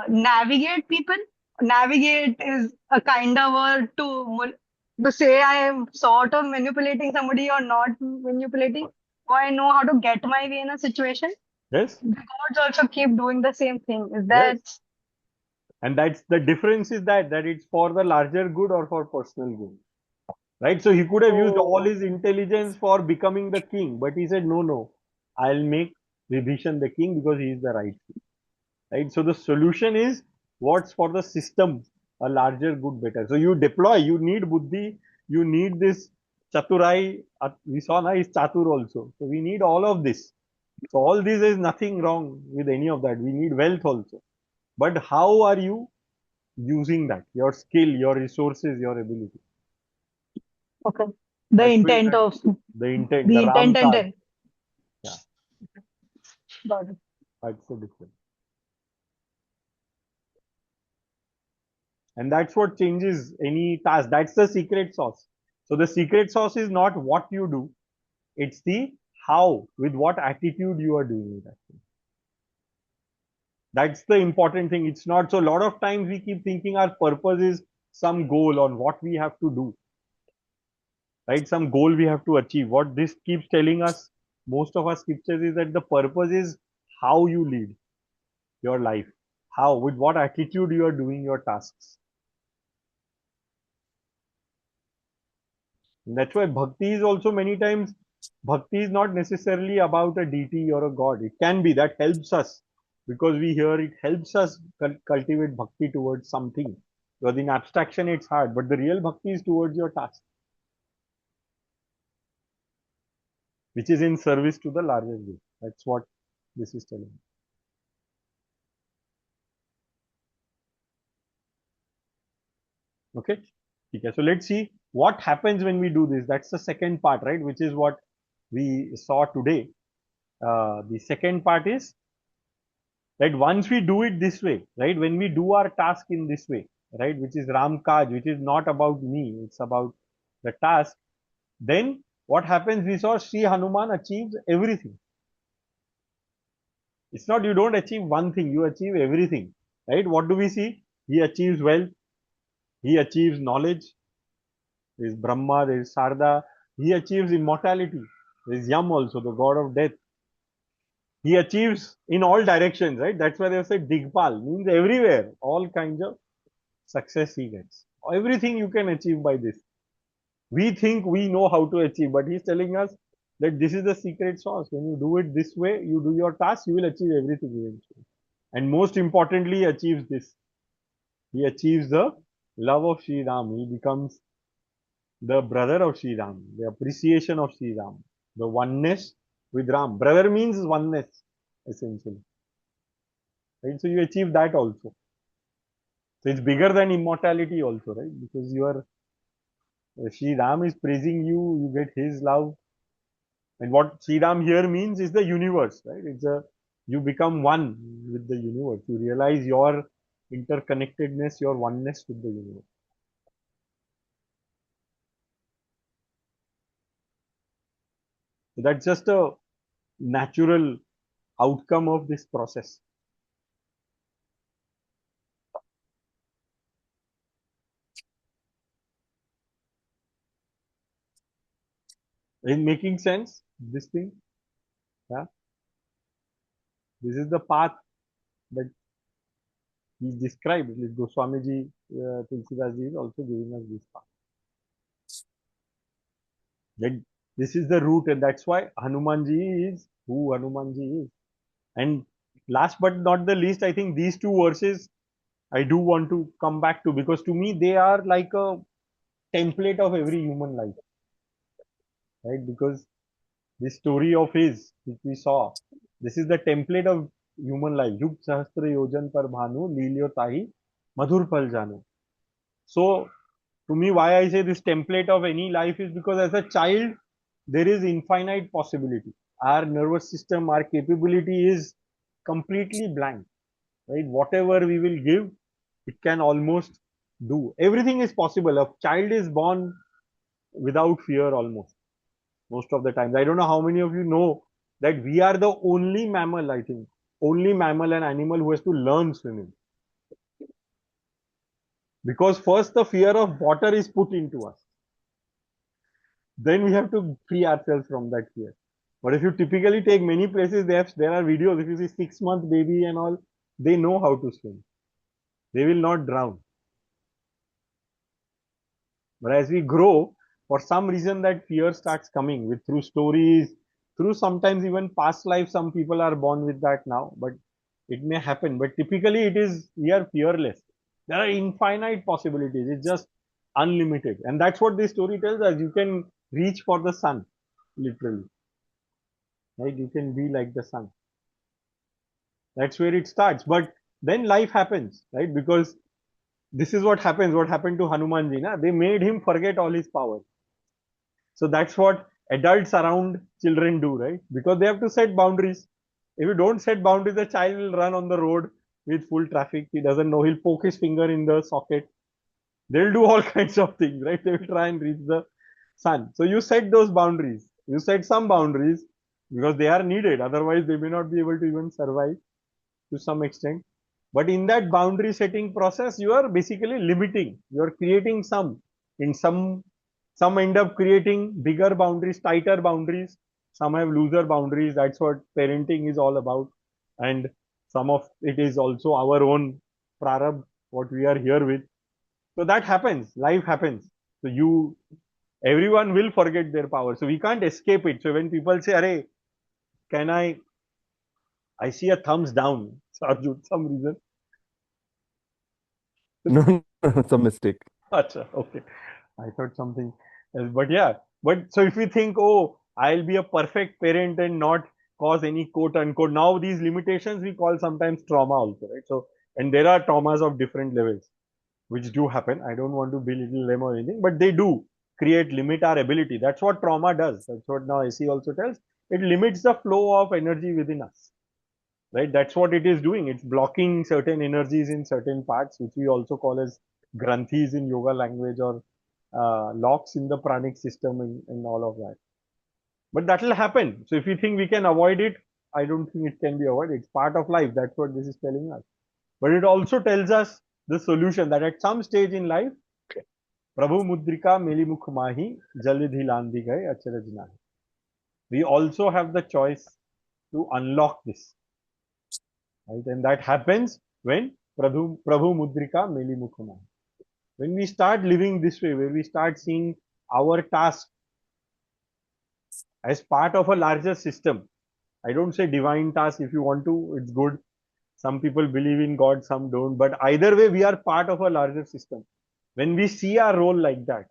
Speaker 8: navigate people. Navigate is a kind of word to say I am sort of manipulating somebody or not manipulating, or I know how to get my way in a situation.
Speaker 1: yes,
Speaker 8: The gods also keep doing the same thing. Is that
Speaker 1: yes, and that's the difference is that it's for the larger good or for personal good. Right? So he could have used all
Speaker 8: oh?
Speaker 1: his intelligence for becoming the king, but he said, no, no, I'll make Vibhishan the king because he is the right king. Right? So the solution is what's for the system, a larger good better. So you deploy, you need buddhi, you need this chaturai. We saw now is chatur also. So we need all of this. So all this is nothing wrong with any of that. We need wealth also. But how are you using that? Your skill, your resources, your ability.
Speaker 8: Okay. The
Speaker 1: That's where
Speaker 8: intent of
Speaker 1: the intent,
Speaker 8: the
Speaker 1: the Ram
Speaker 8: intent and
Speaker 1: card.
Speaker 8: then.
Speaker 1: Yeah,
Speaker 8: Got it.
Speaker 1: that's the difference. And that's what changes any task. That's the secret sauce. So the secret sauce is not what you do, it's the how, with what attitude you are doing it. That's the important thing. It's not so. A lot of times we keep thinking our purpose is some goal on what we have to do, right? Some goal we have to achieve. What this keeps telling us, most of our scriptures, is that the purpose is how you lead your life, how, with what attitude you are doing your tasks. And that's why bhakti is also many times, bhakti is not necessarily about a deity or a god. It can be that helps us because we hear it helps us cultivate bhakti towards something. Because in abstraction it's hard, but the real bhakti is towards your task, which is in service to the larger good. That's what this is telling. Okay. Okay. So let's see what happens when we do this. That's the second part, right? Which is what we saw today. The second part is that once we do it this way, right? When we do our task in this way, right? Which is Ram Kaj, which is not about me, it's about the task. Then what happens? We saw Shri Hanuman achieves everything. It's not you don't achieve one thing, you achieve everything, right? What do we see? He achieves wealth, he achieves knowledge. There is Brahma, there is Sarda. He achieves immortality. There is Yam also, the god of death. He achieves in all directions, right? That's why they say Digpal, means everywhere, all kinds of success he gets. Everything you can achieve by this. We think we know how to achieve, but he's telling us that this is the secret sauce. When you do it this way, you do your task, you will achieve everything eventually. And most importantly, he achieves this. He achieves the love of Sri Ram. He becomes the brother of Sri Ram, the appreciation of Sri Ram, the oneness with Ram. Brother means oneness, essentially. Right? So you achieve that also. So it's bigger than immortality also, right? Because you are Sri Ram is praising you, you get his love. And what Sri Ram here means is the universe, right? It's a you become one with the universe. You realize your interconnectedness, your oneness with the universe. So that's just a natural outcome of this process. Is making sense? This thing? Yeah. This is the path that he described. Like Goswamiji, Tulsidas is also giving us this path. That this is the root, and that's why Hanumanji is who Hanumanji is. And last but not the least, I think these two verses I do want to come back to because to me they are like a template of every human life, right? Because this story of his, which we saw, this is the template of human life. Yug sahastra yojan par bhanu lilyo tahi madhur pal janu. So, to me, why I say this template of any life is because as a child, there is infinite possibility. Our nervous system, our capability is completely blank, right? Whatever we will give, it can almost do. Everything is possible. A child is born without fear almost, most of the times. I don't know how many of you know that we are the only mammal, I think, only mammal and animal who has to learn swimming. Because first the fear of water is put into us. Then we have to free ourselves from that fear. But if you typically take many places, there are videos. If you see 6-month baby and all, they know how to swim. They will not drown. But as we grow, for some reason that fear starts coming with through stories, through sometimes even past life. Some people are born with that now, but it may happen. But typically it is we are fearless. There are infinite possibilities. It's just unlimited. And that's what this story tells us. You can reach for the sun, literally. Right? You can be like the sun. That's where it starts. But then life happens, right? Because this is what happens. What happened to Hanumanji? Na? They made him forget all his power. So that's what adults around children do, right? Because they have to set boundaries. If you don't set boundaries, the child will run on the road with full traffic. He doesn't know. He'll poke his finger in the socket. They'll do all kinds of things, right? They will try and reach the sun. So you set those boundaries. You set some boundaries because they are needed. Otherwise, they may not be able to even survive to some extent. But in that boundary setting process, you are basically limiting. You are creating some. In some end up creating bigger boundaries, tighter boundaries. Some have looser boundaries. That's what parenting is all about. And some of it is also our own prarabh, what we are here with. So that happens. Life happens. So everyone will forget their power. So we can't escape it. So when people say, "Arey, can I see a thumbs down." Arjun, some reason.
Speaker 6: No, no, it's a mistake.
Speaker 1: Acha, okay. I thought something else. But yeah. But so if we think, oh, I'll be a perfect parent and not cause any quote unquote. Now these limitations we call sometimes trauma also, right? So and there are traumas of different levels which do happen. I don't want to belittle them or anything, but they do limit our ability. That's what trauma does. That's what now SE also tells. It limits the flow of energy within us, right? That's what it is doing. It's blocking certain energies in certain parts, which we also call as granthis in yoga language, or locks in the pranic system, and all of that. But that will happen. So if you think we can avoid it, I don't think it can be avoided. It's part of life. That's what this is telling us. But it also tells us the solution that at some stage in life, Prabhu Mudrika Melimukh Mahi Jalidhi Landhi Gaye Acharaj Nahi. We also have the choice to unlock this. Right? And that happens when Prabhu Mudrika Melimukh Mahi. When we start living this way, where we start seeing our task as part of a larger system. I don't say divine task. If you want to, it's good. Some people believe in God, some don't. But either way, we are part of a larger system. When we see our role like that,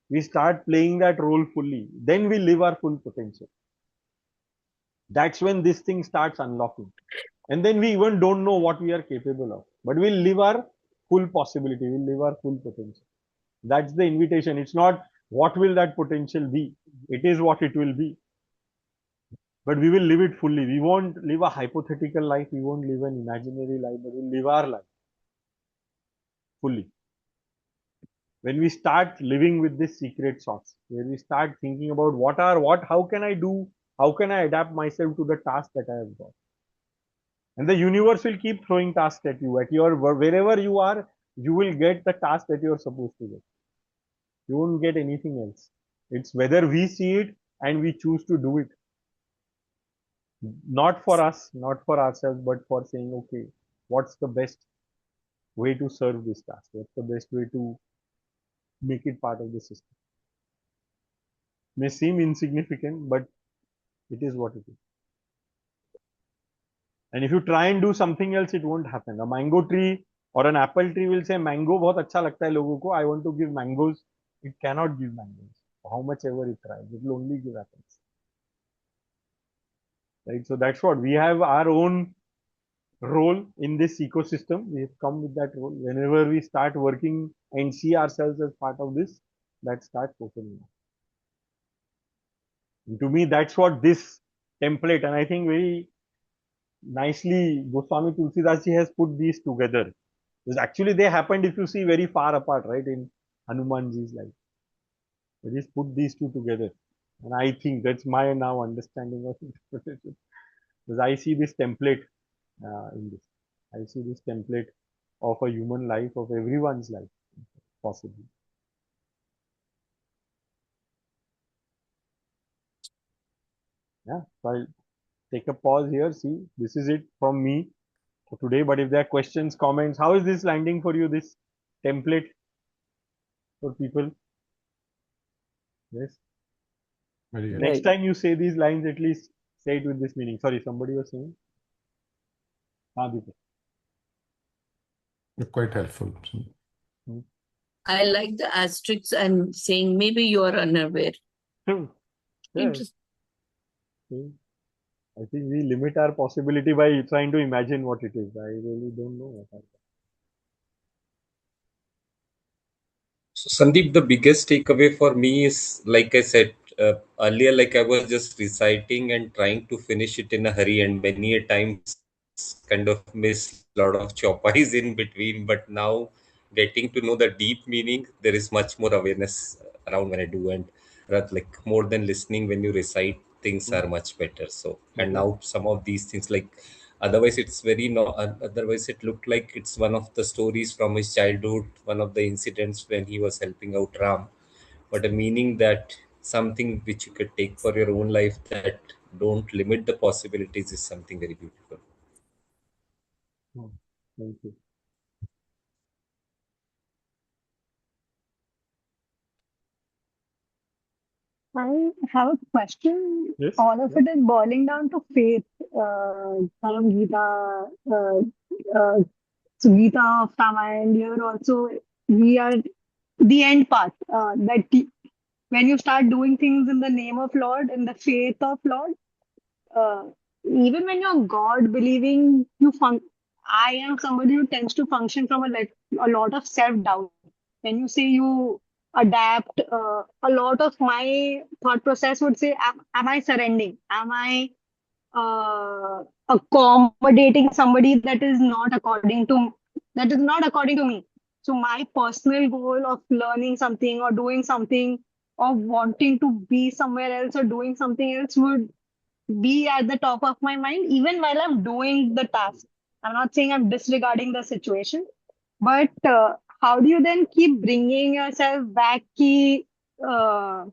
Speaker 1: we start playing that role fully. Then we live our full potential. That's when this thing starts unlocking. And then we even don't know what we are capable of. But we'll live our full possibility. We'll live our full potential. That's the invitation. It's not what will that potential be. It is what it will be. But we will live it fully. We won't live a hypothetical life. We won't live an imaginary life, but we'll live our life fully. When we start living with this secret sauce, where we start thinking about how can I do, how can I adapt myself to the task that I have got. And the universe will keep throwing tasks at you, wherever you are, you will get the task that you're supposed to get. You won't get anything else. It's whether we see it and we choose to do it. Not for us, not for ourselves, but for saying, okay, what's the best way to serve this task? What's the best way to make it part of the system? May seem insignificant, but it is what it is. And if you try and do something else, it won't happen. A mango tree or an apple tree will say, mango बहुत अच्छा लगता है लोगों को. I want to give mangoes. It cannot give mangoes. How much ever it tries, it will only give apples. Right? So that's what we have our own role in this ecosystem. We have come with that role. Whenever we start working and see ourselves as part of this, that starts opening up. And to me, that's what this template, and I think very nicely Goswami Tulsidas ji has put these together. Because actually they happened, if you see, very far apart, right, in Hanumanji's life. They just put these two together. And I think that's my now understanding of interpretation. Because I see this template in this. I see this template of a human life, of everyone's life, possibly. Yeah, so I'll take a pause here. See, this is it from me for today. But if there are questions, comments, how is this landing for you, this template for people? Yes.
Speaker 2: Very good.
Speaker 1: Next time you say these lines, at least say it with this meaning. Sorry, somebody was saying. Deepak.
Speaker 2: Quite helpful.
Speaker 3: I like the asterisks and saying maybe you are unaware.
Speaker 1: Yeah.
Speaker 3: Interesting.
Speaker 1: I think we limit our possibility by trying to imagine what it is. I really don't know what
Speaker 11: So, Sandeep, the biggest takeaway for me is, like I said earlier, like I was just reciting and trying to finish it in a hurry, and many a times kind of miss a lot of choppies in between. But now, getting to know the deep meaning, there is much more awareness around when I do, and like more than listening, when you recite, things are much better. So, and now some of these things, like otherwise it's very no, otherwise it looked like it's one of the stories from his childhood, one of the incidents when he was helping out Ram, but a meaning that something which you could take for your own life that don't limit the possibilities is something very beautiful.
Speaker 1: Thank you.
Speaker 8: I have a question.
Speaker 1: Yes.
Speaker 8: All of it is boiling down to faith. From Gita, so Gita of Ramayana, here also we are the end part. When you start doing things in the name of Lord, in the faith of Lord, uh, even when you're God believing, I am somebody who tends to function from a lot of self doubt. When you say you adapt, a lot of my thought process would say, am I surrendering? Am I accommodating somebody that is not according to me? So my personal goal of learning something or doing something or wanting to be somewhere else or doing something else would be at the top of my mind even while I'm doing the task. I'm not saying I'm disregarding the situation, but how do you then keep bringing yourself back? Uh,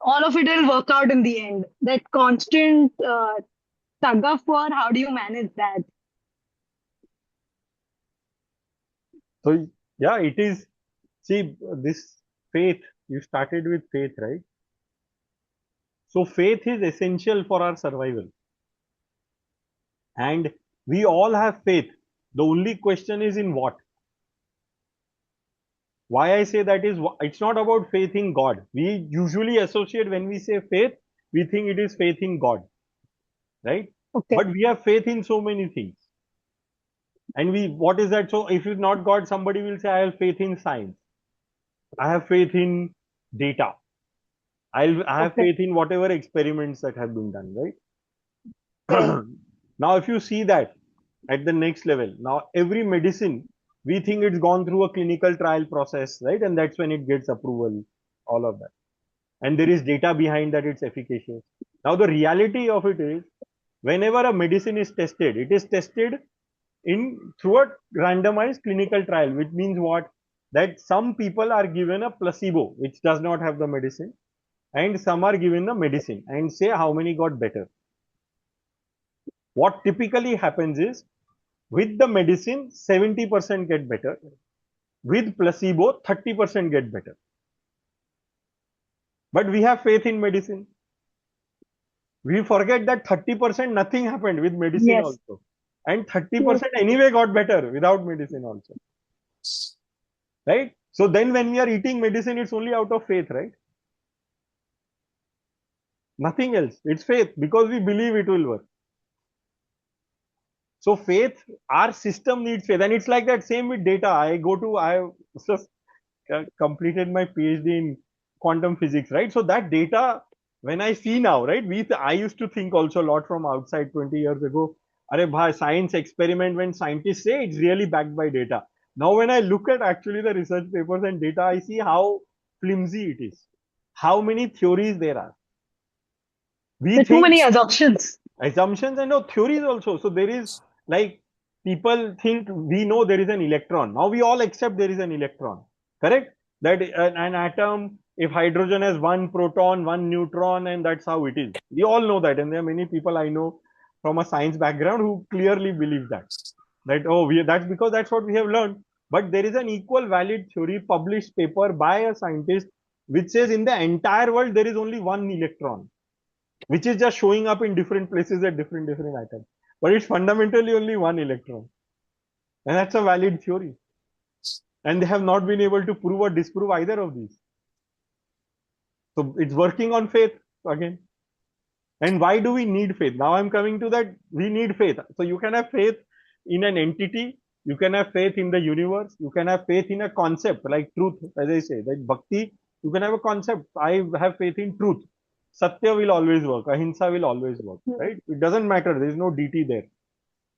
Speaker 8: all of it will work out in the end. That constant tug of war, how do you manage that?
Speaker 1: So yeah, it is. See, this faith. You started with faith, right? So faith is essential for our survival, and we all have faith. The only question is in what. Why I say that is, it's not about faith in God. We usually associate, when we say faith, we think it is faith in God, right?
Speaker 8: Okay.
Speaker 1: But we have faith in so many things. And what is that? So if it's not God, somebody will say, I have faith in science. I have faith in data. I have
Speaker 8: Okay.
Speaker 1: faith in whatever experiments that have been done, right?
Speaker 8: Okay.
Speaker 1: Now, if you see that at the next level, now every medicine, we think it's gone through a clinical trial process, right? And that's when it gets approval, all of that. And there is data behind that it's efficacious. Now, the reality of it is, whenever a medicine is tested, it is tested in through a randomized clinical trial, which means what? That some people are given a placebo, which does not have the medicine, and some are given the medicine, and say how many got better. What typically happens is, with the medicine, 70% get better. With placebo, 30% get better. But we have faith in medicine. We forget that 30% nothing happened with medicine
Speaker 8: Yes.
Speaker 1: also. And 30% anyway got better without medicine also. Right? So then when we are eating medicine, it's only out of faith, right? Nothing else. It's faith because we believe it will work. So faith, our system needs faith. And it's like that same with data. I just completed my PhD in quantum physics, right? So that data, when I see now, right, I used to think also a lot from outside 20 years ago. Are bhai, science experiment, when scientists say it's really backed by data. Now, when I look at actually the research papers and data, I see how flimsy it is, how many theories there are. We
Speaker 8: There are too
Speaker 1: think
Speaker 8: many assumptions.
Speaker 1: assumptions and no theories also. So there is, like, people think we know there is an electron. Now we all accept there is an electron, correct? That an atom, if hydrogen has one proton, one neutron, and that's how it is. We all know that, and there are many people I know from a science background who clearly believe that. That that's because that's what we have learned. But there is an equal valid theory published paper by a scientist which says in the entire world there is only one electron, which is just showing up in different places at different atoms. But it's fundamentally only one electron. And that's a valid theory. And they have not been able to prove or disprove either of these. So it's working on faith again. And why do we need faith? Now I'm coming to that. We need faith. So you can have faith in an entity, you can have faith in the universe, you can have faith in a concept like truth, as I say, like bhakti, you can have a concept. I have faith in truth. Satya will always work, ahimsa will always work, right? It doesn't matter, there is no DT there.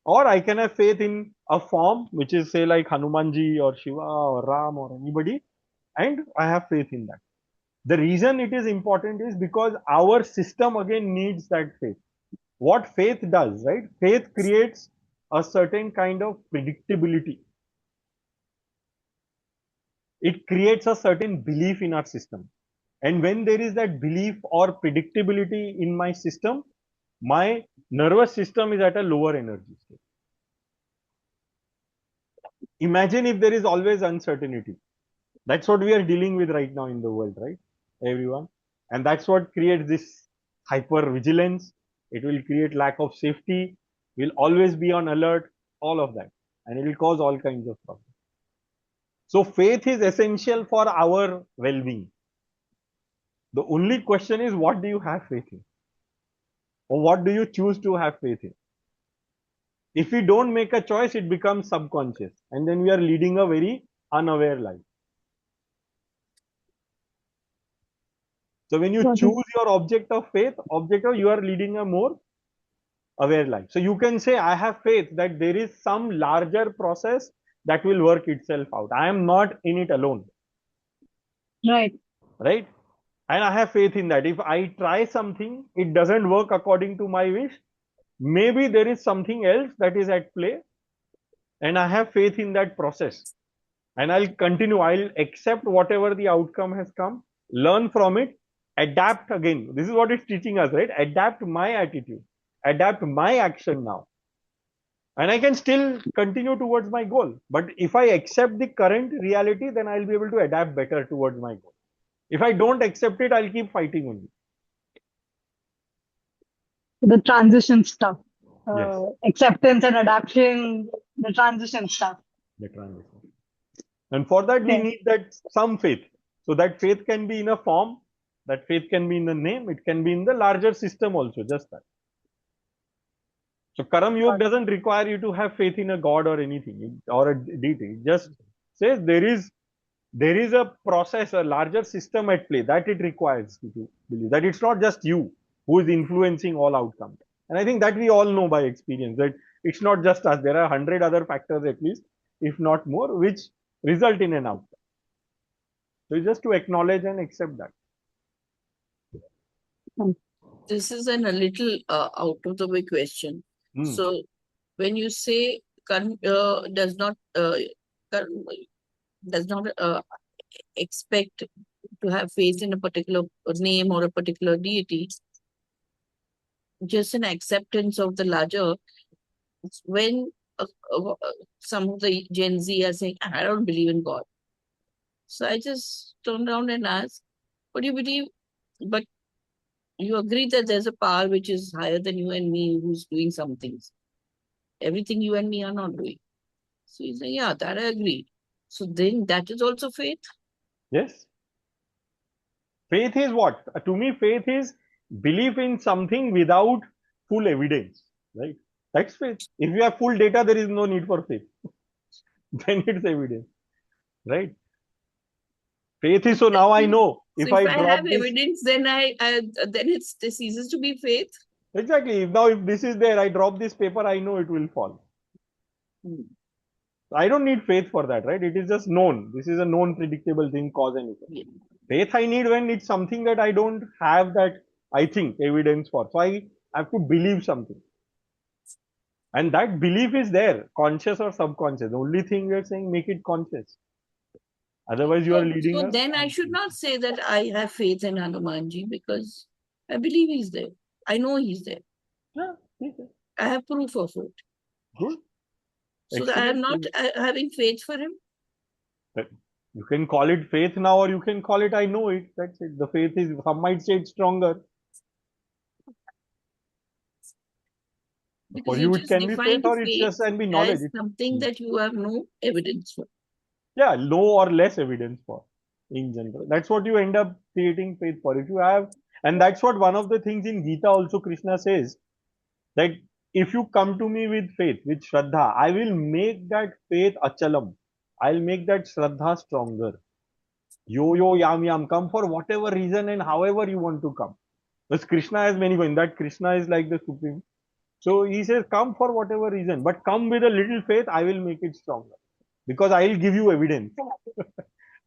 Speaker 1: Or I can have faith in a form, which is say like Hanumanji or Shiva or Ram or anybody, and I have faith in that. The reason it is important is because our system again needs that faith. What faith does, right? Faith creates a certain kind of predictability. It creates a certain belief in our system. And when there is that belief or predictability in my system, my nervous system is at a lower energy state. Imagine if there is always uncertainty. That's what we are dealing with right now in the world, right? Everyone. And that's what creates this hyper vigilance. It will create lack of safety. We'll always be on alert, all of that. And it will cause all kinds of problems. So faith is essential for our well-being. The only question is, what do you have faith in? Or what do you choose to have faith in? If we don't make a choice, it becomes subconscious. And then we are leading a very unaware life. So when you
Speaker 8: Got it.
Speaker 1: choose your object of faith, you are leading a more aware life. So you can say, I have faith that there is some larger process that will work itself out. I am not in it alone.
Speaker 8: Right.
Speaker 1: Right? And I have faith in that. If I try something, it doesn't work according to my wish, maybe there is something else that is at play, and I have faith in that process. And I'll continue. I'll accept whatever the outcome has come, learn from it, adapt again. This is what it's teaching us, right? Adapt my attitude, adapt my action now. And I can still continue towards my goal. But if I accept the current reality, then I'll be able to adapt better towards my goal. If I don't accept it, I'll keep fighting only.
Speaker 8: The transition stuff.
Speaker 1: Yes,
Speaker 8: Acceptance and adaptation, the transition stuff.
Speaker 1: the transition. And for that, we
Speaker 8: Okay.
Speaker 1: need that some faith. So that faith can be in a form, that faith can be in the name, it can be in the larger system also, just that. So Karam Yoga doesn't require you to have faith in a god or anything or a deity. It just says there is a process, a larger system at play that it requires you to believe that it's not just you who is influencing all outcomes. And I think that we all know by experience that it's not just us. There are 100 other factors at least, if not more, which result in an outcome. So it's just to acknowledge and accept that.
Speaker 3: This is a little out of the way question.
Speaker 1: Hmm.
Speaker 3: So when you say does not Karm does not expect to have faith in a particular name or a particular deity, just an acceptance of the larger. When some of the Gen Z are saying, I don't believe in God. So I just turn around and ask, what do you believe? But you agree that there's a power which is higher than you and me who's doing some things. Everything you and me are not doing. So you say, yeah, that I agree. So then that is also faith.
Speaker 1: Yes. Faith is what? To me, faith is belief in something without full evidence, right? That's faith. If you have full data, there is no need for faith. Then it's evidence, right? Faith is so now I know
Speaker 3: So
Speaker 1: if
Speaker 3: if
Speaker 1: I
Speaker 3: I
Speaker 1: drop
Speaker 3: have
Speaker 1: this.
Speaker 3: evidence, then it ceases to be faith.
Speaker 1: Exactly. Now, if this is there, I drop this paper, I know it will fall. I don't need faith for that, right? It is just known. This is a known predictable thing, cause and effect.
Speaker 3: Yeah.
Speaker 1: Faith I need when it's something that I don't have that, I think, evidence for. So I have to believe something. And that belief is there, conscious or subconscious. The only thing we are saying, make it conscious. Otherwise, you are leading
Speaker 3: So
Speaker 1: a.
Speaker 3: then I should not say that I have faith in Hanumanji because I believe he's there. I know he's there.
Speaker 1: Yeah, okay.
Speaker 3: I have proof of it.
Speaker 1: Good.
Speaker 3: So that I am
Speaker 1: Excellent.
Speaker 3: not having faith for him.
Speaker 1: But you can call it faith now, or you can call it I know it. That's it. The faith is, some might say it's stronger.
Speaker 3: Because
Speaker 1: For
Speaker 3: you
Speaker 1: you, it
Speaker 3: just
Speaker 1: can be faith,
Speaker 3: defined
Speaker 1: or it's
Speaker 3: faith
Speaker 1: just can be knowledge.
Speaker 3: as something that you have no evidence for.
Speaker 1: Yeah, no or less evidence for in general. That's what you end up creating faith for. If you have, and that's what one of the things in Gita also Krishna says, that if you come to me with faith, with Shraddha, I will make that faith achalam. I'll make that Shraddha stronger. Yo, yo, yam, yam, come for whatever reason and however you want to come. Because Krishna has many, in that Krishna is like the supreme. So he says, come for whatever reason, but come with a little faith, I will make it stronger. Because I will give you evidence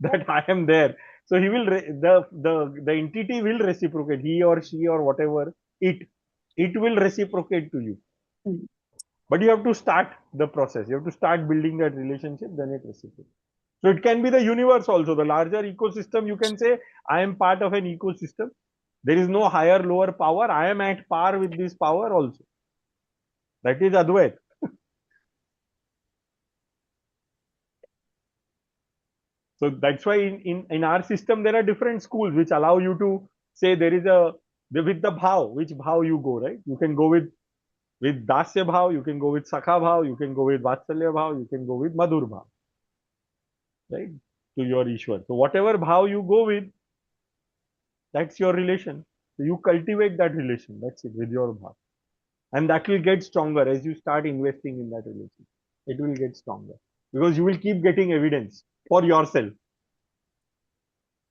Speaker 1: that I am there. So he will, the entity will reciprocate, he or she or whatever, it will reciprocate to you. But you have to start the process. You have to start building that relationship, then it reciprocates. So it can be the universe also, the larger ecosystem. You can say, I am part of an ecosystem. There is no higher, lower power. I am at par with this power also. That is Advait. So that's why in our system, there are different schools which allow you to say there is with the bhav, which bhav you go, right? You can go with dasya bhav, you can go with sakha bhav, you can go with vatsalya bhav, you can go with madhur bhav, right? To your Ishwar. So whatever bhav you go with, that's your relation. So you cultivate that relation. That's it with your bhav. And that will get stronger as you start investing in that relation. It will get stronger because you will keep getting evidence for yourself.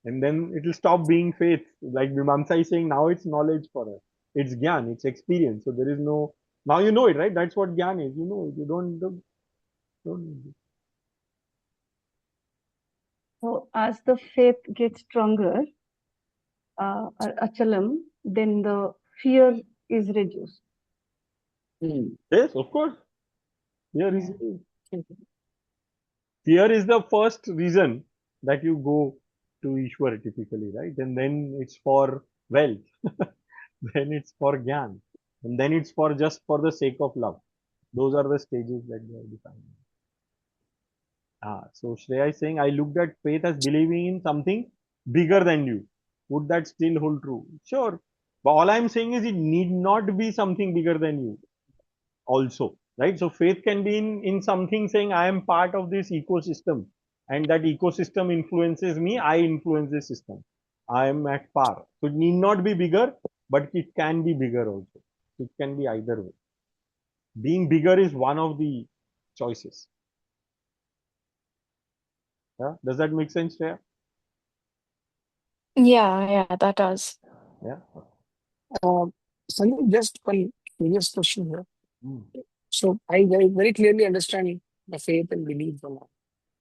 Speaker 1: And then it will stop being faith. Like Mimamsa is saying, now it's knowledge for us. It's gyan, it's experience. So there is no, now you know it, right? That's what gyan is. You know it. You don't.
Speaker 12: So as the faith gets stronger, achalam, then the fear is reduced.
Speaker 1: Yes, of course. Fear is the first reason that you go to Ishwar typically, right? And then it's for wealth. Then it's for gyan. And then it's for just for the sake of love. Those are the stages that they are defined. So Shreya is saying, I looked at faith as believing in something bigger than you. Would that still hold true? Sure. But all I'm saying is it need not be something bigger than you also, right? So faith can be in something saying, I am part of this ecosystem and that ecosystem influences me. I influence the system. I am at par. So it need not be bigger, but it can be bigger also. It can be either way. Being bigger is one of the choices. Yeah? Does that make sense, Shreya?
Speaker 5: Yeah, that does.
Speaker 1: Yeah.
Speaker 4: Sandeep, just one curious question here.
Speaker 1: Mm.
Speaker 4: So I very clearly understand the faith and belief and all.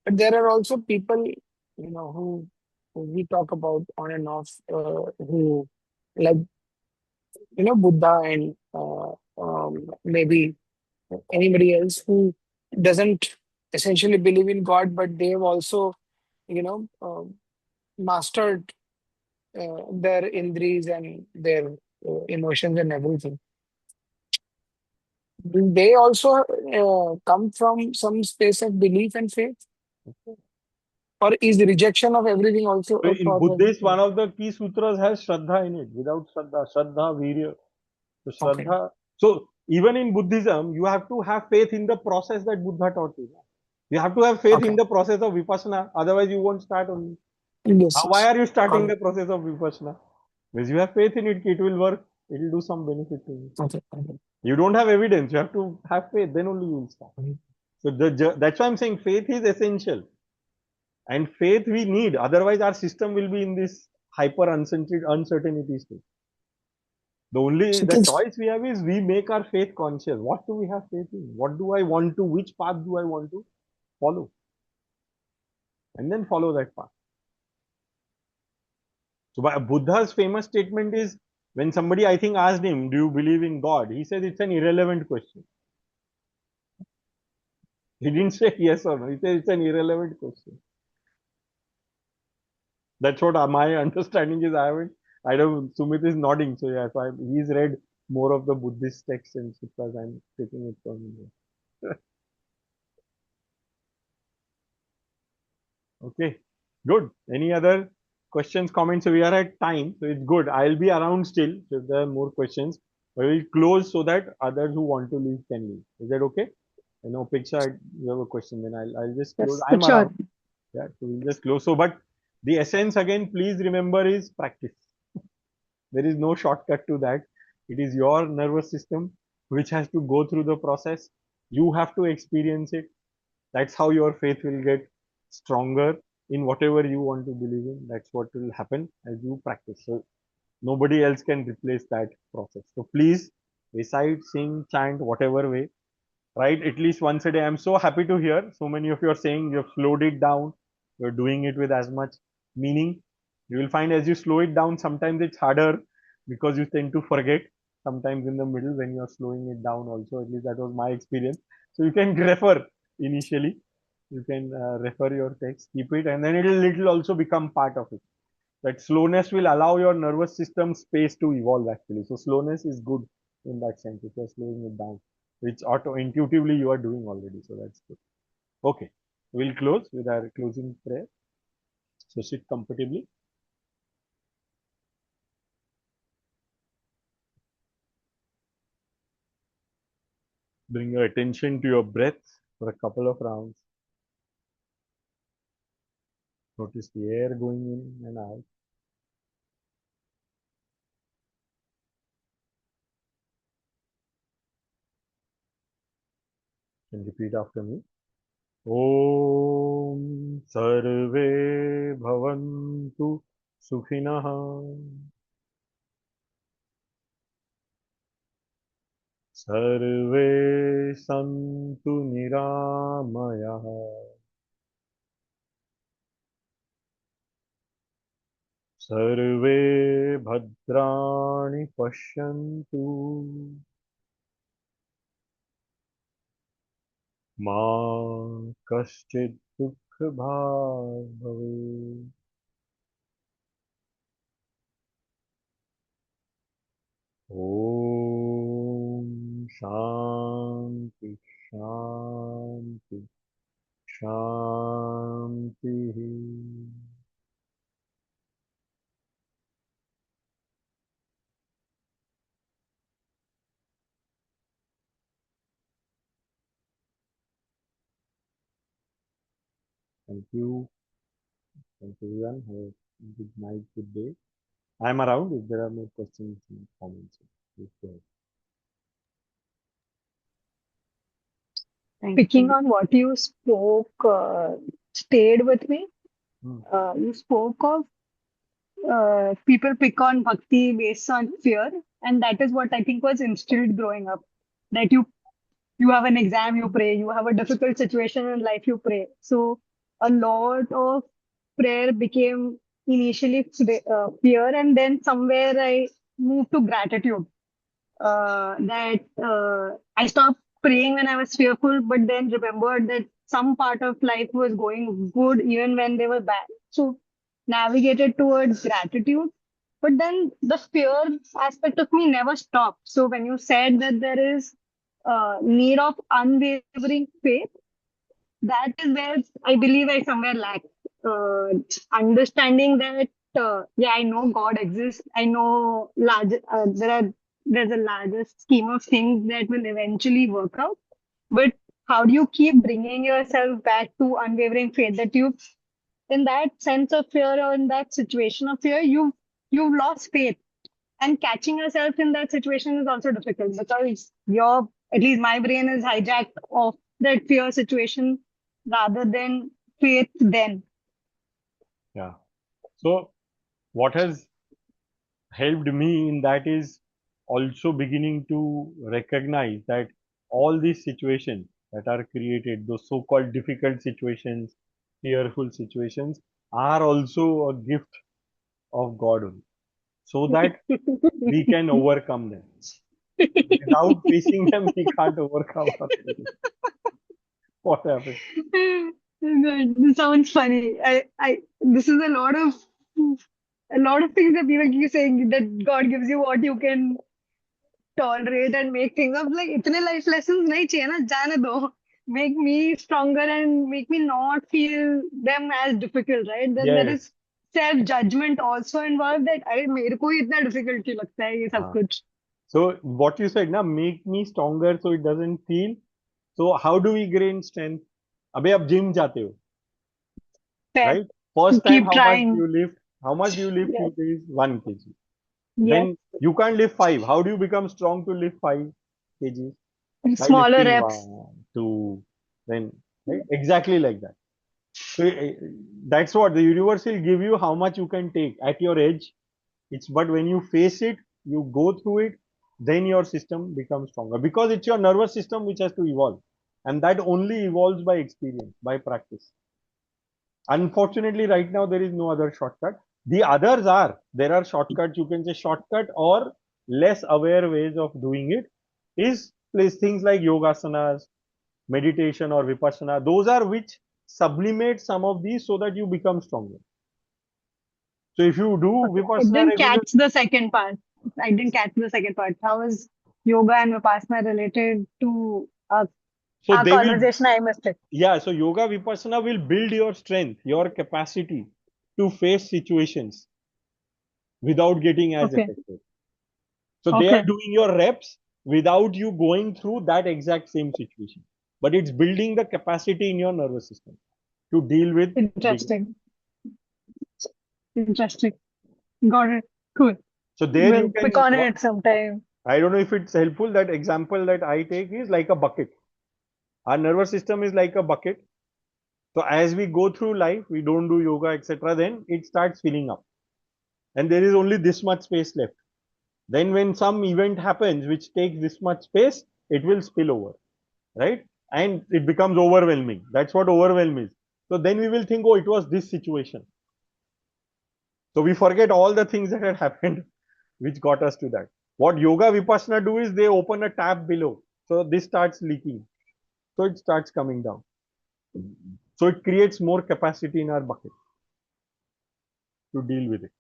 Speaker 4: But there are also people, who we talk about on and off, who like, Buddha and maybe anybody else who doesn't essentially believe in God, but they've also, mastered their indris and their emotions and everything. Do they also come from some space of belief and faith? Or is the rejection of everything also
Speaker 1: So
Speaker 4: a
Speaker 1: in
Speaker 4: cause of
Speaker 1: Buddhist, one of the key sutras has Shraddha in it. Without Shraddha, Shraddha, Virya. So
Speaker 4: okay?
Speaker 1: Shraddha. So even in Buddhism, you have to have faith in the process that Buddha taught you. You have to have faith in
Speaker 4: Okay.
Speaker 1: the process of Vipassana. Otherwise, you won't start only.
Speaker 4: Yes,
Speaker 1: Now, why
Speaker 4: yes.
Speaker 1: are you starting
Speaker 4: Got
Speaker 1: the
Speaker 4: it.
Speaker 1: process of Vipassana? Because you have faith in it, it will work. It will do some benefit to you.
Speaker 4: Okay.
Speaker 1: You don't have evidence. You have to have faith. Then only you will start.
Speaker 4: Mhm.
Speaker 1: So that's why I'm saying faith is essential. And faith we need. Otherwise, our system will be in this hyper uncertainty state.
Speaker 4: So
Speaker 1: The
Speaker 4: this,
Speaker 1: choice we have is we make our faith conscious. What do we have faith in? What do I want to? Which path do I want to follow? And then follow that path. So Buddha's famous statement is when somebody I think asked him, "Do you believe in God?" He said it's an irrelevant question. He didn't say yes or no. He said it's an irrelevant question. That's what my understanding is. I don't. Sumit is nodding. So yeah, he's read more of the Buddhist texts and sutras. I'm taking it from him. Okay, good. Any other questions, comments? So we are at time, so it's good. I'll be around still. So if there are more questions, we will close so that others who want to leave can leave. Is that okay? You know, Piksha, you have a question, then I'll just close.
Speaker 8: Yes,
Speaker 1: I'm
Speaker 8: sure.
Speaker 1: around. Yeah, so we'll just close. So, but the essence again, please remember is practice. There is no shortcut to that. It is your nervous system which has to go through the process. You have to experience it. That's how your faith will get stronger in whatever you want to believe in. That's what will happen as you practice. So nobody else can replace that process. So please recite, sing, chant, whatever way, right? At least once a day. I'm so happy to hear so many of you are saying you've slowed it down. You're doing it with as much meaning. You will find as you slow it down, sometimes it's harder because you tend to forget sometimes in the middle when you're slowing it down also. At least that was my experience. So you can refer initially. You can refer your text, keep it, and then it'll also become part of it. That slowness will allow your nervous system space to evolve actually. So slowness is good in that sense if you're slowing it down, which auto intuitively you are doing already. So that's good. Okay, we'll close with our closing prayer. So sit comfortably. Bring your attention to your breath for a couple of rounds. Notice the air going in and out. And repeat after me. Om Sarve Bhavantu Sukhinah. Sarve Santu Niramaya. Sarve Bhadrani Pashyantu. Ma Kaschid Dukha Bhave. Om Shanti Shanti Shanti. Thank you. Thank you everyone. Have a good night, good day. I'm around if there are more questions and comments. Please go ahead.
Speaker 12: Thank
Speaker 8: Picking
Speaker 12: you.
Speaker 8: on what you spoke, stayed with me.
Speaker 1: Hmm.
Speaker 8: You spoke of people pick on bhakti based on fear, and that is what I think was instilled growing up. That you have an exam, you pray. You have a difficult situation in life, you pray. So a lot of prayer became initially fear, and then somewhere I moved to gratitude. That I stopped praying when I was fearful, but then remembered that some part of life was going good even when they were bad. So navigated towards gratitude. But then the fear aspect of me never stopped. So when you said that there is need of unwavering faith, that is where I believe I somewhere lack understanding that yeah, I know God exists. I know there's a larger scheme of things that will eventually work out. But how do you keep bringing yourself back to unwavering faith that you, in that sense of fear or in that situation of fear, you've lost faith, and catching yourself in that situation is also difficult because your, at least my brain is hijacked of that fear situation rather than faith then.
Speaker 1: Yeah. So what has helped me in that is also beginning to recognize that all these situations that are created, those so-called difficult situations, fearful situations, are also a gift of God only, so that we can overcome them. Without facing them, we can't overcome our feelings. What happened?
Speaker 8: Good. This sounds funny. This is a lot of things that people keep saying that God gives you what you can tolerate and make things of, like इतने life lessons नहीं चाहिए ना, जाने दो. Make me stronger and make me not feel them as difficult, right? Then there
Speaker 1: Yes.
Speaker 8: is self judgment also involved that अरे मेरे को ही इतना difficult क्यों लगता है ये सब
Speaker 1: हाँ.
Speaker 8: कुछ.
Speaker 1: So what you said, na, make me stronger so it doesn't feel. So how do we gain strength? अबे आप जिम जाते हो,
Speaker 8: Fair.
Speaker 1: right? First time,
Speaker 8: Keep
Speaker 1: how much do
Speaker 8: trying.
Speaker 1: you lift? How much do you lift
Speaker 8: Yes.
Speaker 1: few days? 1 kg.
Speaker 8: Yes.
Speaker 1: Then you can't lift 5. How do you become strong to lift 5 kg? By
Speaker 8: Smaller
Speaker 1: lifting
Speaker 8: reps.
Speaker 1: 1, 2, then right? Exactly like that. So that's what the universe will give you how much you can take at your edge. It's but when you face it, you go through it, then your system becomes stronger, because it's your nervous system which has to evolve, and that only evolves by experience, by practice. Unfortunately, right now there is no other shortcut. The others are, there are shortcuts, you can say shortcut or less aware ways of doing it, is place things like yogasanas, meditation or vipassana. Those are which sublimate some of these so that you become stronger. So if you do
Speaker 8: Okay, I
Speaker 1: vipassana
Speaker 8: didn't
Speaker 1: regularly,
Speaker 8: catch the second part. I didn't catch the second part. How is yoga and Vipassana related to
Speaker 1: so
Speaker 8: our
Speaker 1: they will,
Speaker 8: conversation? I missed it.
Speaker 1: yeah, so yoga vipassana will build your strength, your capacity to face situations without getting as
Speaker 8: Okay,
Speaker 1: affected. So they are
Speaker 8: okay,
Speaker 1: doing your reps without you going through that exact same situation. But it's building the capacity in your nervous system to deal with big.
Speaker 8: interesting, interesting. Got it. Cool.
Speaker 1: So there you
Speaker 8: We'll pick
Speaker 1: can,
Speaker 8: on it sometime.
Speaker 1: I don't know if it's helpful. That example that I take is like a bucket. Our nervous system is like a bucket. So as we go through life, we don't do yoga, etc. Then it starts filling up. And there is only this much space left. Then when some event happens which takes this much space, it will spill over, right? And it becomes overwhelming. That's what overwhelm is. So then we will think, oh, it was this situation. So we forget all the things that had happened which got us to that. What yoga vipassana do is they open a tap below. So this starts leaking. So it starts coming down. So it creates more capacity in our bucket to deal with it.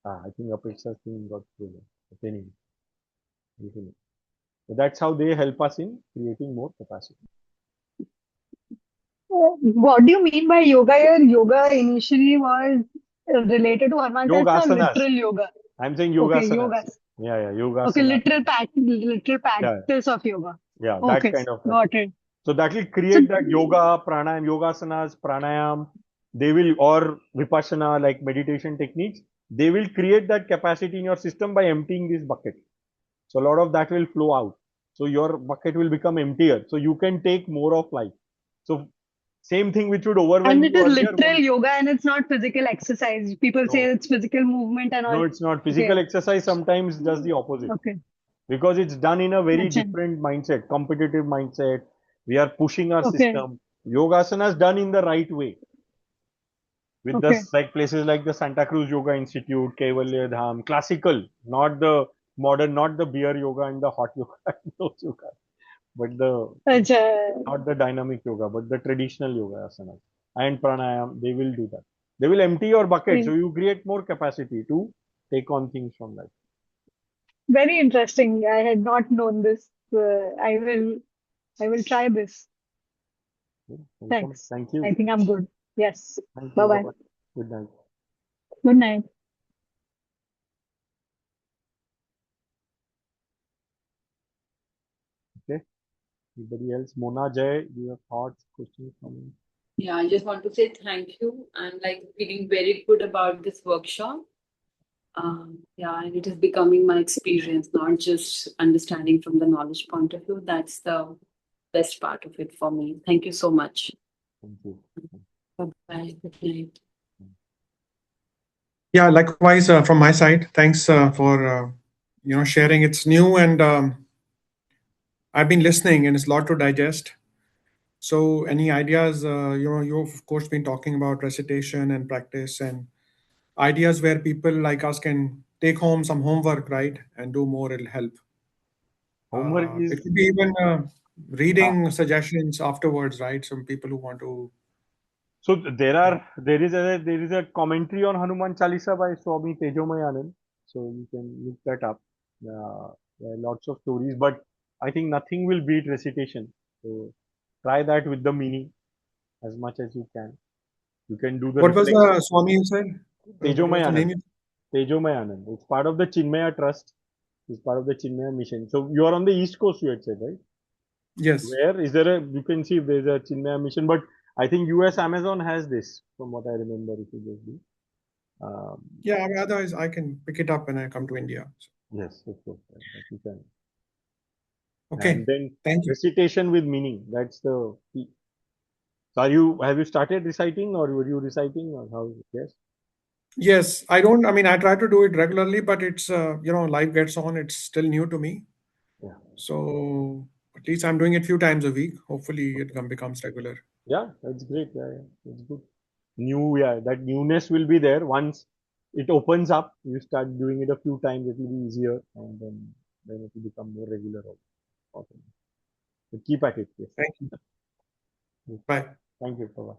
Speaker 1: I think Apeksha's thing got through. But anyway, so that's how they help us in creating more capacity.
Speaker 8: What do you mean by yoga here? Yoga initially was related to Hanuman
Speaker 1: Yoga
Speaker 8: Yoga or
Speaker 1: asanas.
Speaker 8: literal yoga?
Speaker 1: I'm saying yoga
Speaker 8: Okay,
Speaker 1: asanas.
Speaker 8: yoga.
Speaker 1: Yeah, yoga
Speaker 8: Okay,
Speaker 1: asanas.
Speaker 8: literal
Speaker 1: Yeah,
Speaker 8: practice of yoga.
Speaker 1: yeah, that
Speaker 8: Okay,
Speaker 1: kind of practice.
Speaker 8: got it.
Speaker 1: So that will
Speaker 8: So,
Speaker 1: create that yoga, pranayam, yoga asanas, pranayam. They will, or vipassana, like meditation techniques, they will create that capacity in your system by emptying this bucket. So a lot of that will flow out. So your bucket will become emptier. So you can take more of life. So same thing which would overwhelm
Speaker 8: and it
Speaker 1: you
Speaker 8: is
Speaker 1: earlier
Speaker 8: literal
Speaker 1: won't.
Speaker 8: yoga and it's not physical exercise. People say
Speaker 1: No,
Speaker 8: it's physical movement and all.
Speaker 1: no, it's not. Physical
Speaker 8: Okay,
Speaker 1: exercise sometimes does the opposite,
Speaker 8: okay,
Speaker 1: because it's done in a very
Speaker 8: gotcha.
Speaker 1: different mindset, competitive mindset. We are pushing our
Speaker 8: Okay,
Speaker 1: system. Yogasana is done in the right way, with the
Speaker 8: okay,
Speaker 1: like places like the Santa Cruz Yoga Institute, Kaivalya Dham, classical, not the modern, not the beer yoga and the hot yoga, those yoga, but the
Speaker 8: gotcha.
Speaker 1: not the dynamic yoga, but the traditional yoga asanas and pranayam. They will do that. They will empty your bucket, so you create more capacity to take on things from life.
Speaker 8: Very interesting. I had not known this. I will try this.
Speaker 1: Welcome.
Speaker 8: Thanks.
Speaker 1: Thank
Speaker 8: I
Speaker 1: you.
Speaker 8: think I'm good. Yes.
Speaker 1: Thank you.
Speaker 8: Bye bye.
Speaker 1: Bye-bye. Good night.
Speaker 8: Good night.
Speaker 1: Okay. Anybody else? Mona, Jay, do you have thoughts, questions, comments?
Speaker 3: Yeah, I just want to say thank you. I'm like feeling very good about this workshop. Yeah, and it is becoming my experience, not just understanding from the knowledge point of view. That's the best part of it for me. Thank you so much.
Speaker 1: Thank you.
Speaker 3: Bye-bye. Good night.
Speaker 13: Yeah, likewise from my side. Thanks for sharing. It's new, and I've been listening, and it's a lot to digest. So, any ideas? You've of course been talking about recitation and practice, and ideas where people like us can take home some homework, right, and do more. It'll help.
Speaker 1: Homework
Speaker 13: It
Speaker 1: is
Speaker 13: could be even
Speaker 1: uh,
Speaker 13: reading suggestions afterwards, right? Some people who want to.
Speaker 1: so
Speaker 13: Yeah.
Speaker 1: there is a commentary on Hanuman Chalisa by Swami Tejomayanand. So you can look that up. There are lots of stories, but I think nothing will beat recitation. So try that with the meaning as much as you can. You can do the
Speaker 13: What was
Speaker 1: reflection.
Speaker 13: the Swami you said? What was the
Speaker 1: Tejomayanand.
Speaker 13: name?
Speaker 1: Tejomayanand. It's part of the Chinmaya Trust. It's part of the Chinmaya mission. So you are on the East Coast, you had said, right?
Speaker 13: Yes.
Speaker 1: Where is there a, you can see if there's a Chinmaya mission, but I think US Amazon has this, from what I remember, if you just do.
Speaker 13: Yeah, I mean, otherwise I can pick it up when I come to India.
Speaker 1: Yes, of course, that you can. And
Speaker 13: Okay,
Speaker 1: then
Speaker 13: thank you.
Speaker 1: recitation with meaning. That's the key. So have you started reciting, or were you reciting, or how? Yes.
Speaker 13: Yes, I don't. I mean, I try to do it regularly, but it's life gets on. It's still new to me.
Speaker 1: Yeah.
Speaker 13: So at least I'm doing it few times a week. Hopefully, it becomes regular.
Speaker 1: Yeah, that's great. Yeah, it's good. Yeah, that newness will be there once it opens up. You start doing it a few times, it will be easier, and then it will become more regular. Also. But keep at it. Yes.
Speaker 13: Thank you.
Speaker 1: Yes.
Speaker 13: Bye.
Speaker 1: Thank you. Bye.